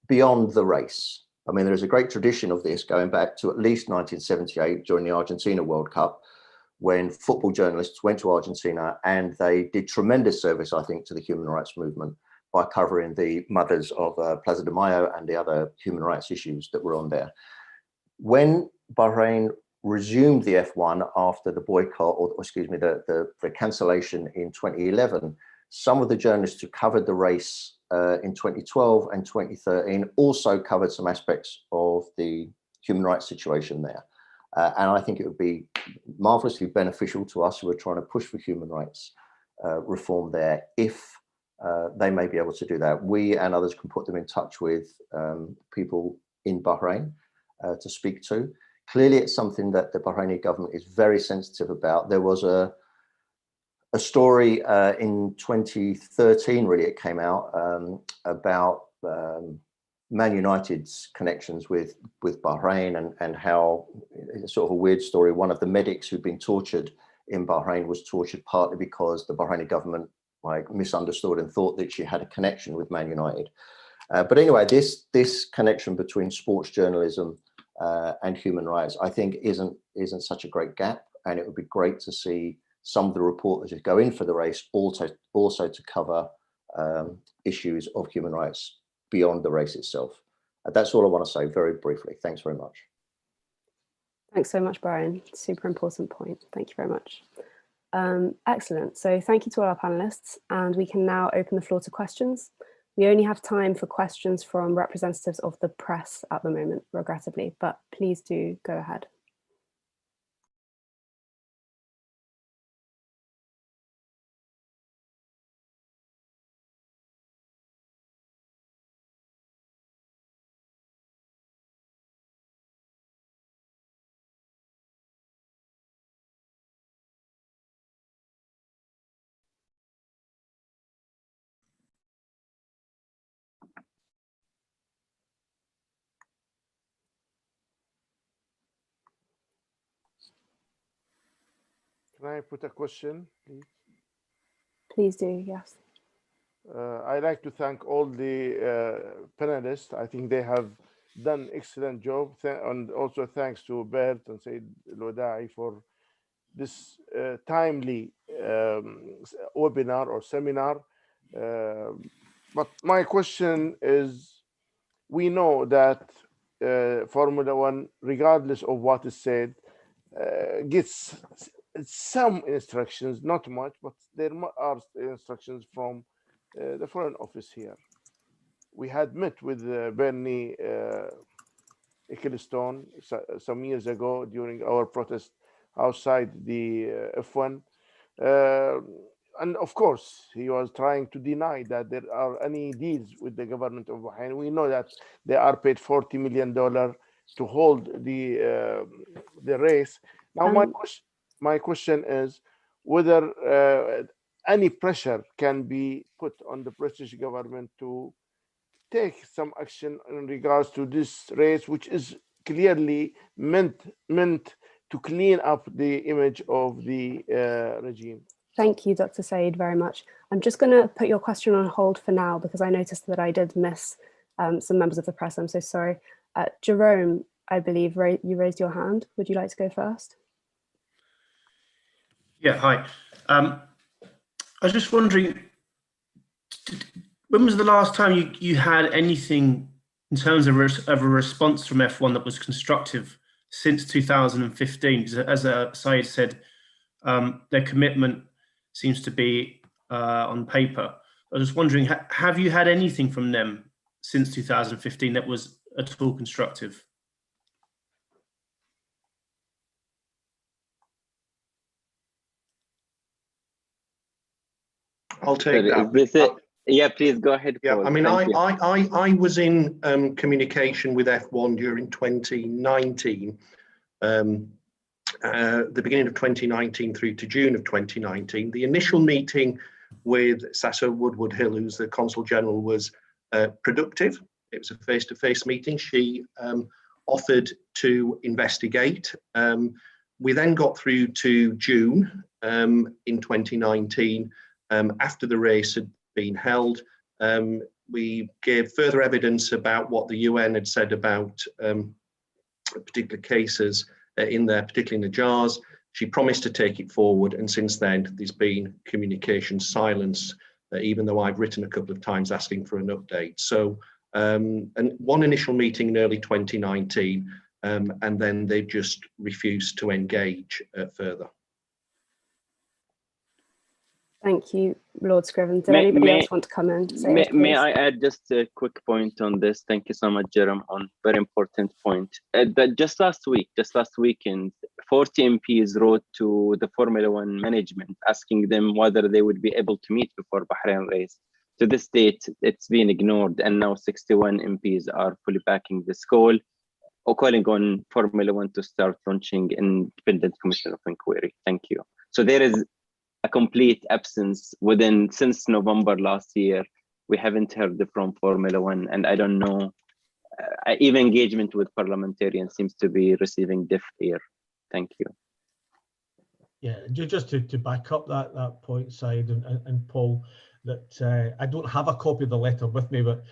Speaker 13: beyond the race. I mean, there's a great tradition of this going back to at least 1978 during the Argentina World Cup, when football journalists went to Argentina and they did tremendous service, I think, to the human rights movement by covering the mothers of Plaza de Mayo and the other human rights issues that were on there. When Bahrain resumed the F1 after the boycott, or excuse me, the cancellation in 2011, some of the journalists who covered the race in 2012 and 2013 also covered some aspects of the human rights situation there. And I think it would be marvelously beneficial to us who are trying to push for human rights reform there if they may be able to do that. We and others can put them in touch with people in Bahrain to speak to. Clearly, it's something that the Bahraini government is very sensitive about. There was a story in 2013, really, it came out about Man United's connections with Bahrain and how, it's sort of a weird story, one of the medics who'd been tortured in Bahrain was tortured partly because the Bahraini government misunderstood and thought that she had a connection with Man United. But anyway, this connection between sports journalism and human rights, I think, isn't such a great gap, and it would be great to see some of the reporters who go in for the race also to cover issues of human rights beyond the race itself. That's all I want to say very briefly. Thanks very much.
Speaker 4: Thanks so much, Brian. Super important point. Thank you very much. Excellent. So thank you to all our panelists, and we can now open the floor to questions. We only have time for questions from representatives of the press at the moment, regrettably, but please do go ahead.
Speaker 14: Can I put a question, please?
Speaker 4: Please do, yes.
Speaker 14: I'd like to thank all the panelists. I think they have done excellent job. And also thanks to Bert and Said Lodai for this timely webinar or seminar. But my question is, we know that Formula One, regardless of what is said, gets some instructions, not much, but there are instructions from the Foreign Office here. We had met with Bernie Ecclestone some years ago during our protest outside the F1. and of course, he was trying to deny that there are any deals with the government of Bahrain. We know that they are paid $40 million to hold the race. Now, my question is whether any pressure can be put on the British government to take some action in regards to this race, which is clearly meant to clean up the image of the regime.
Speaker 4: Thank you, Dr. Said, very much. I'm just going to put your question on hold for now because I noticed that I did miss some members of the press. I'm so sorry. Jerome, I believe you raised your hand. Would you like to go first?
Speaker 15: Yeah, hi. I was just wondering, when was the last time you had anything in terms of a response from F1 that was constructive since 2015? Because as Said said, their commitment seems to be on paper. I was just wondering, have you had anything from them since 2015 that was at all constructive?
Speaker 6: I'll take that.
Speaker 5: Yeah, please go ahead, Paul.
Speaker 6: Yeah, I mean,
Speaker 5: Thank you.
Speaker 6: I was in communication with F1 during 2019, the beginning of 2019 through to June of 2019. The initial meeting with Sasa Woodward Hill, who's the Consul General, was productive. It was a face-to-face meeting. She offered to investigate. We then got through to June in 2019, after the race had been held. We gave further evidence about what the UN had said about particular cases in there, particularly in Najjar's. She promised to take it forward, and since then there's been communication silence, even though I've written a couple of times asking for an update. So and one initial meeting in early 2019, and then they've just refused to engage further.
Speaker 4: Thank you, Lord Scriven. Did anybody else want to come in?
Speaker 5: May I add just a quick point on this? Thank you so much, Jerome, on very important point. That just last weekend, 40 MPs wrote to the Formula One management asking them whether they would be able to meet before Bahrain race. To this date, it's been ignored, and now 61 MPs are fully backing this call, or calling on Formula One to start launching independent commission of inquiry. Thank you. So there is a complete absence since November last year. We haven't heard from Formula One, and I don't know, even engagement with parliamentarians seems to be receiving deaf ear. Thank you.
Speaker 3: Yeah, just to back up that point, Said and Paul, that I don't have a copy of the letter with me, but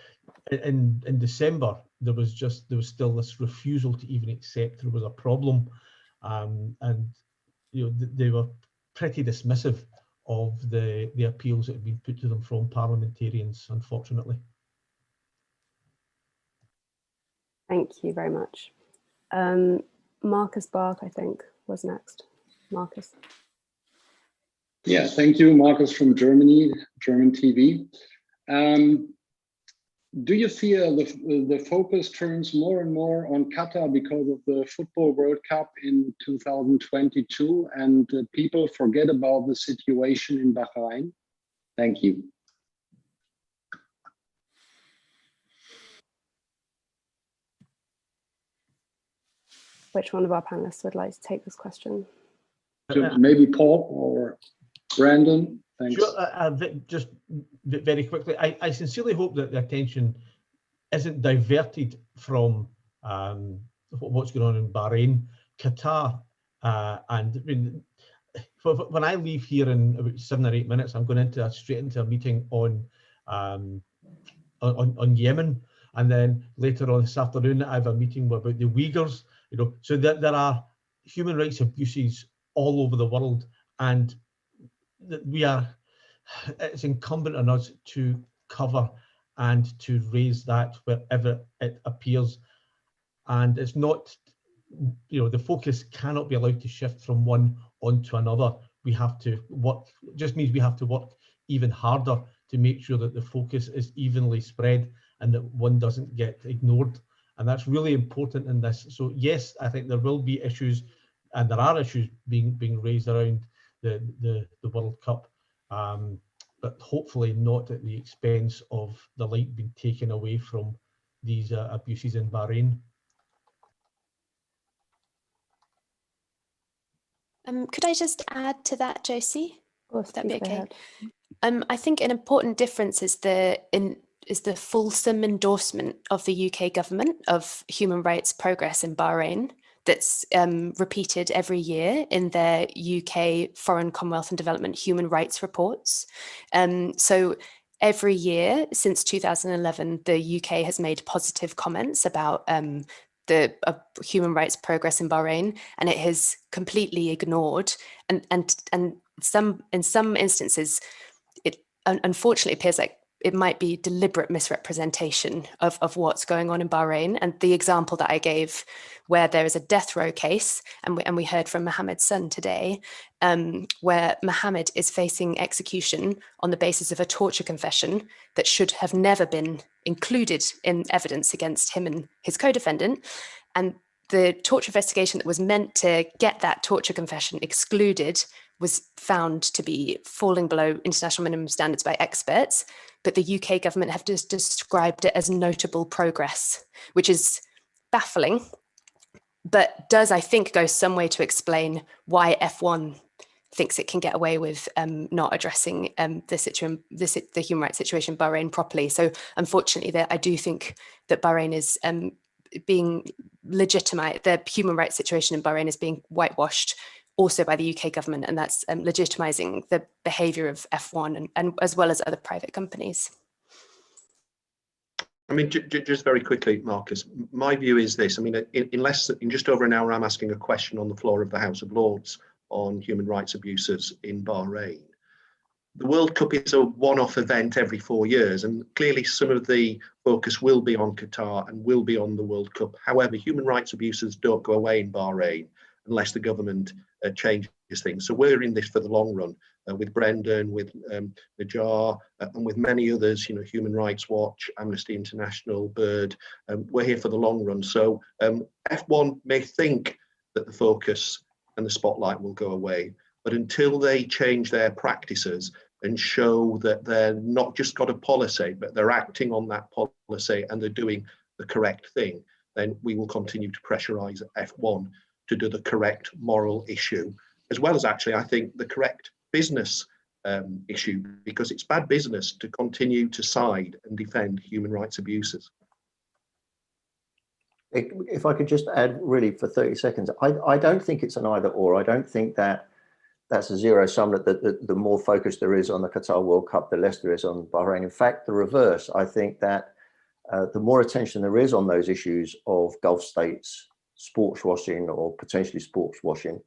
Speaker 3: in December there was still this refusal to even accept there was a problem, and they were pretty dismissive of the appeals that have been put to them from parliamentarians, unfortunately.
Speaker 4: Thank you very much. Marcus Bark, I think, was next. Marcus.
Speaker 16: Yeah, thank you, Marcus from Germany, German TV. Do you feel the focus turns more and more on Qatar because of the Football World Cup in 2022, and people forget about the situation in Bahrain? Thank you.
Speaker 4: Which one of our panelists would like to take this question?
Speaker 16: Maybe Paul or Brandon. Thanks.
Speaker 3: Sure, just very quickly, I sincerely hope that the attention isn't diverted from what's going on in Bahrain, Qatar, and I mean, when I leave here in about 7 or 8 minutes, I'm going straight into a meeting on Yemen, and then later on this afternoon I have a meeting about the Uyghurs. So that there are human rights abuses all over the world, and it's incumbent on us to cover and to raise that wherever it appears. And it's not, the focus cannot be allowed to shift from one onto another. We have to work, just means we have to work even harder to make sure that the focus is evenly spread and that one doesn't get ignored. And that's really important in this. So yes, I think there will be issues, and there are issues being raised around the World Cup. but hopefully not at the expense of the light being taken away from these abuses in Bahrain.
Speaker 12: Could I just add to that, Josie?
Speaker 4: Would
Speaker 12: that be okay? I think an important difference is the fulsome endorsement of the UK government of human rights progress in Bahrain that's repeated every year in their UK Foreign, Commonwealth and Development human rights reports. So every year since 2011, the UK has made positive comments about the human rights progress in Bahrain, and it has completely ignored and in some instances, it unfortunately appears like it might be deliberate misrepresentation of what's going on in Bahrain. And the example that I gave, where there is a death row case, and we heard from Mohammed's son today, where Mohammed is facing execution on the basis of a torture confession that should have never been included in evidence against him and his co-defendant. And the torture investigation that was meant to get that torture confession excluded was found to be falling below international minimum standards by experts, but the UK government have just described it as notable progress, which is baffling, but does, I think, go some way to explain why F1 thinks it can get away with not addressing the human rights situation in Bahrain properly. So unfortunately, I do think that Bahrain is being legitimized, the human rights situation in Bahrain is being whitewashed also by the UK government, and that's legitimizing the behavior of F1 and as well as other private companies.
Speaker 6: I mean, just very quickly, Marcus, my view is this. I mean, in just over an hour, I'm asking a question on the floor of the House of Lords on human rights abuses in Bahrain. The World Cup is a one-off event every 4 years, and clearly some of the focus will be on Qatar and will be on the World Cup. However, human rights abuses don't go away in Bahrain unless the government changes things. So we're in this for the long run with Brendan, with Najjar, and with many others, you know, Human Rights Watch, Amnesty International, Bird. We're here for the long run. So F1 may think that the focus and the spotlight will go away, but until they change their practices and show that they're not just got a policy, but they're acting on that policy and they're doing the correct thing, then we will continue to pressurize F1 to do the correct moral issue, as well as actually, I think, the correct business issue, because it's bad business to continue to side and defend human rights abuses.
Speaker 13: If I could just add really for 30 seconds, I don't think it's an either or. I don't think that that's a zero sum, that the more focus there is on the Qatar World Cup, the less there is on Bahrain. In fact, the reverse. I think that the more attention there is on those issues of Gulf states sports washing or potentially sports washing,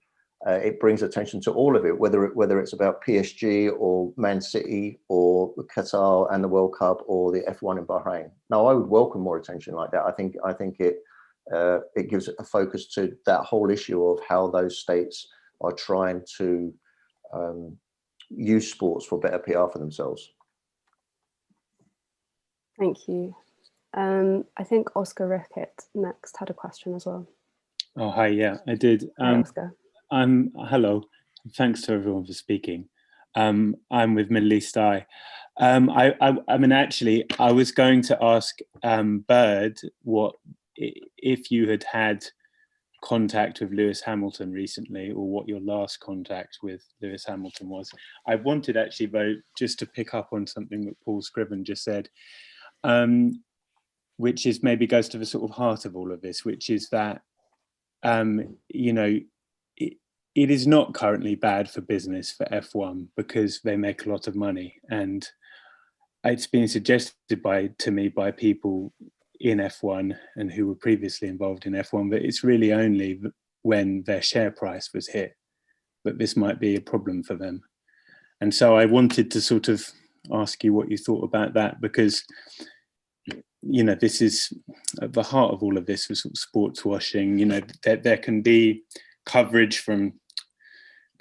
Speaker 13: it brings attention to all of it, whether it's about PSG or Man City or Qatar and the World Cup or the F1 in Bahrain. Now, I would welcome more attention like that. I think it gives a focus to that whole issue of how those states are trying to use sports for better PR for themselves.
Speaker 4: Thank you. I think Oscar Rickett next had a question as well.
Speaker 17: Oh, hi, yeah, I did.
Speaker 4: Oscar.
Speaker 17: Hello, thanks to everyone for speaking. I'm with Middle East Eye. I mean, actually, I was going to ask Bird what, if you had contact with Lewis Hamilton recently, or what your last contact with Lewis Hamilton was. I wanted actually, though, just to pick up on something that Paul Scriven just said, which is maybe goes to the sort of heart of all of this, which is that, you know, it is not currently bad for business for F1 because they make a lot of money. And it's been suggested to me by people in F1 and who were previously involved in F1 that it's really only when their share price was hit that this might be a problem for them. And so I wanted to sort of ask you what you thought about that, because, you know, this is at the heart of all of this was sort of sports washing. You know, there can be coverage from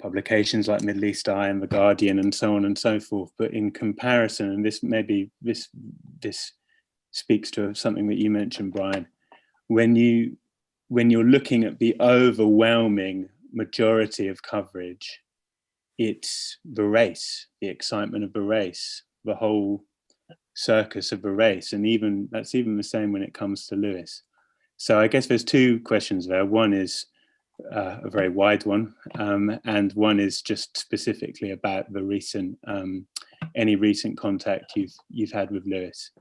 Speaker 17: publications like Middle East Eye and The Guardian and so on and so forth, but in comparison, and this speaks to something that you mentioned, Brian, when you're looking at the overwhelming majority of coverage it's the race, the excitement of the race, the whole circus of the race, and that's even the same when it comes to Lewis. So I guess there's two questions there. One is a very wide one, and one is just specifically about the recent, any recent contact you've had with Lewis.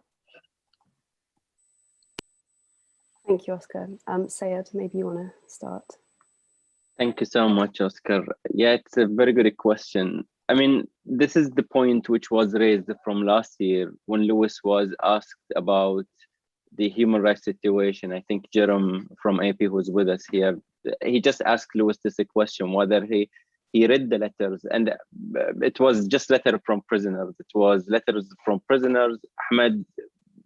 Speaker 4: Thank you, Oscar. Sayed, maybe you want to start.
Speaker 5: Thank you so much, Oscar. Yeah, it's a very good question. I mean, this is the point which was raised from last year when Lewis was asked about the human rights situation. I think Jerome from AP, who's with us here, he just asked Lewis this question, whether he read the letters, and it was just letter from prisoners. It was letters from prisoners. Ahmed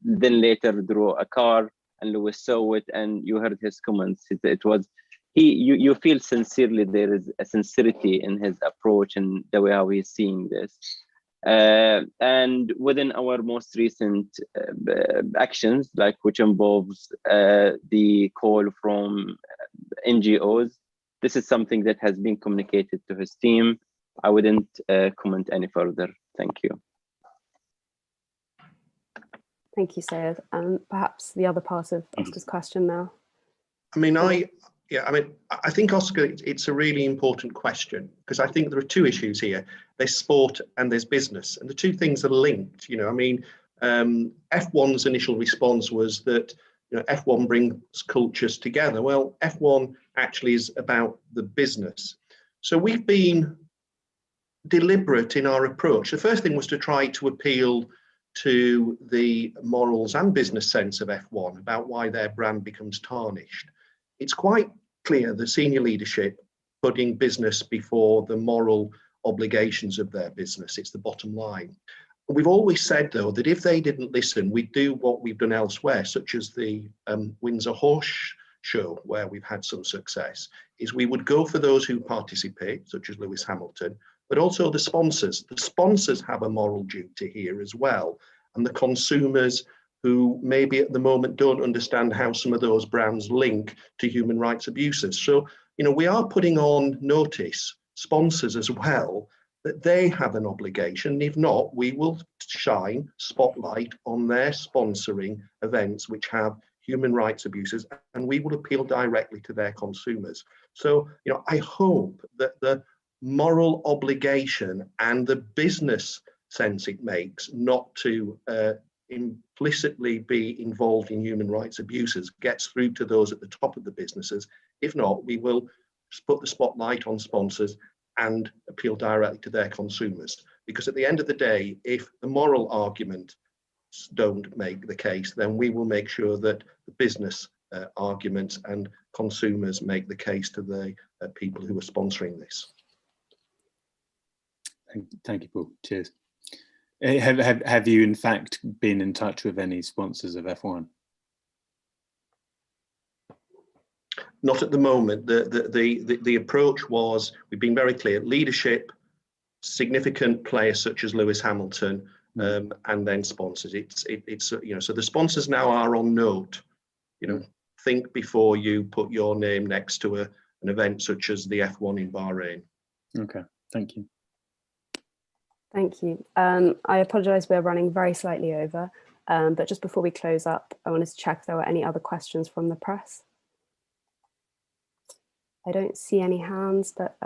Speaker 5: then later drew a car, and Lewis saw it, and you heard his comments. It was you feel sincerely there is a sincerity in his approach and the way how he's seeing this. And within our most recent actions, like which involves the call from NGOs, this is something that has been communicated to his team. I wouldn't comment any further. Thank you.
Speaker 4: Thank you, Sayed. Perhaps the other part of Oscar's question now.
Speaker 6: I mean, I think, Oscar, it's a really important question, because I think there are two issues here. There's sport and there's business, and the two things are linked. You know, I mean, F1's initial response was that, you know, F1 brings cultures together. Well, F1 actually is about the business. So we've been deliberate in our approach. The first thing was to try to appeal to the morals and business sense of F1 about why their brand becomes tarnished. It's quite clear the senior leadership putting business before the moral obligations of their business. It's the bottom line. We've always said, though, that if they didn't listen, we'd do what we've done elsewhere, such as the Windsor Horse Show, where we've had some success, is we would go for those who participate, such as Lewis Hamilton, but also the sponsors. The sponsors have a moral duty here as well, and the consumers who maybe at the moment don't understand how some of those brands link to human rights abuses. So, you know, we are putting on notice sponsors as well, that they have an obligation. If not, we will shine spotlight on their sponsoring events which have human rights abuses, and we will appeal directly to their consumers. So, you know, I hope that the moral obligation and the business sense it makes not to implicitly be involved in human rights abuses gets through to those at the top of the businesses. If not, we will put the spotlight on sponsors and appeal directly to their consumers. Because at the end of the day, if the moral arguments don't make the case, then we will make sure that the business arguments and consumers make the case to the people who are sponsoring this.
Speaker 17: Thank you, Paul. Cheers. Have you in fact been in touch with any sponsors of F1?
Speaker 6: Not at the moment. The approach was, we've been very clear, leadership, significant players such as Lewis Hamilton, and then sponsors. It's you know, so the sponsors now are on note. You know, think before you put your name next to an event such as the F1 in Bahrain.
Speaker 17: Okay, thank you.
Speaker 4: Thank you. I apologise, we're running very slightly over, but just before we close up, I wanted to check if there were any other questions from the press. I don't see any hands, but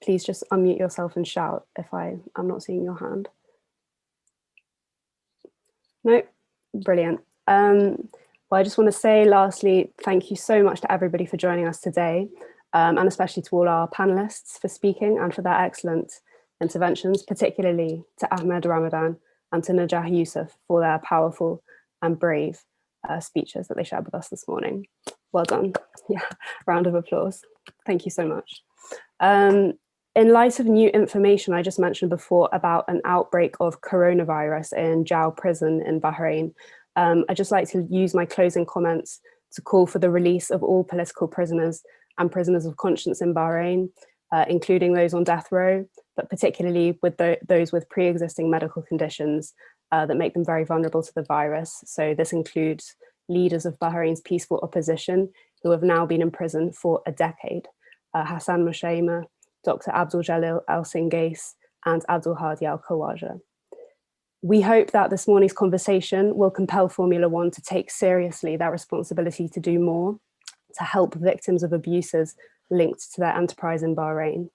Speaker 4: please just unmute yourself and shout if I'm not seeing your hand. No, brilliant. Well, I just want to say lastly, thank you so much to everybody for joining us today, and especially to all our panelists for speaking and for their excellent interventions, particularly to Ahmed Ramadan and to Najah Youssef for their powerful and brave speeches that they shared with us this morning. Well done. Yeah, round of applause. Thank you so much. In light of new information I just mentioned before about an outbreak of coronavirus in Jau prison in Bahrain, I'd just like to use my closing comments to call for the release of all political prisoners and prisoners of conscience in Bahrain, including those on death row, but particularly with those with pre-existing medical conditions that make them very vulnerable to the virus. So this includes leaders of Bahrain's peaceful opposition who have now been in prison for a decade. Hassan Mushaima, Dr. Abdul Jalil Al Singais, and Abdul Hadi Al Khawaja. We hope that this morning's conversation will compel Formula One to take seriously their responsibility to do more to help victims of abuses linked to their enterprise in Bahrain.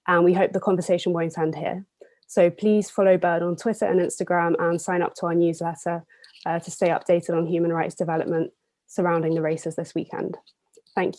Speaker 4: And we hope the conversation won't end here. So please follow Bird on Twitter and Instagram and sign up to our newsletter to stay updated on human rights development surrounding the races this weekend. Thank you.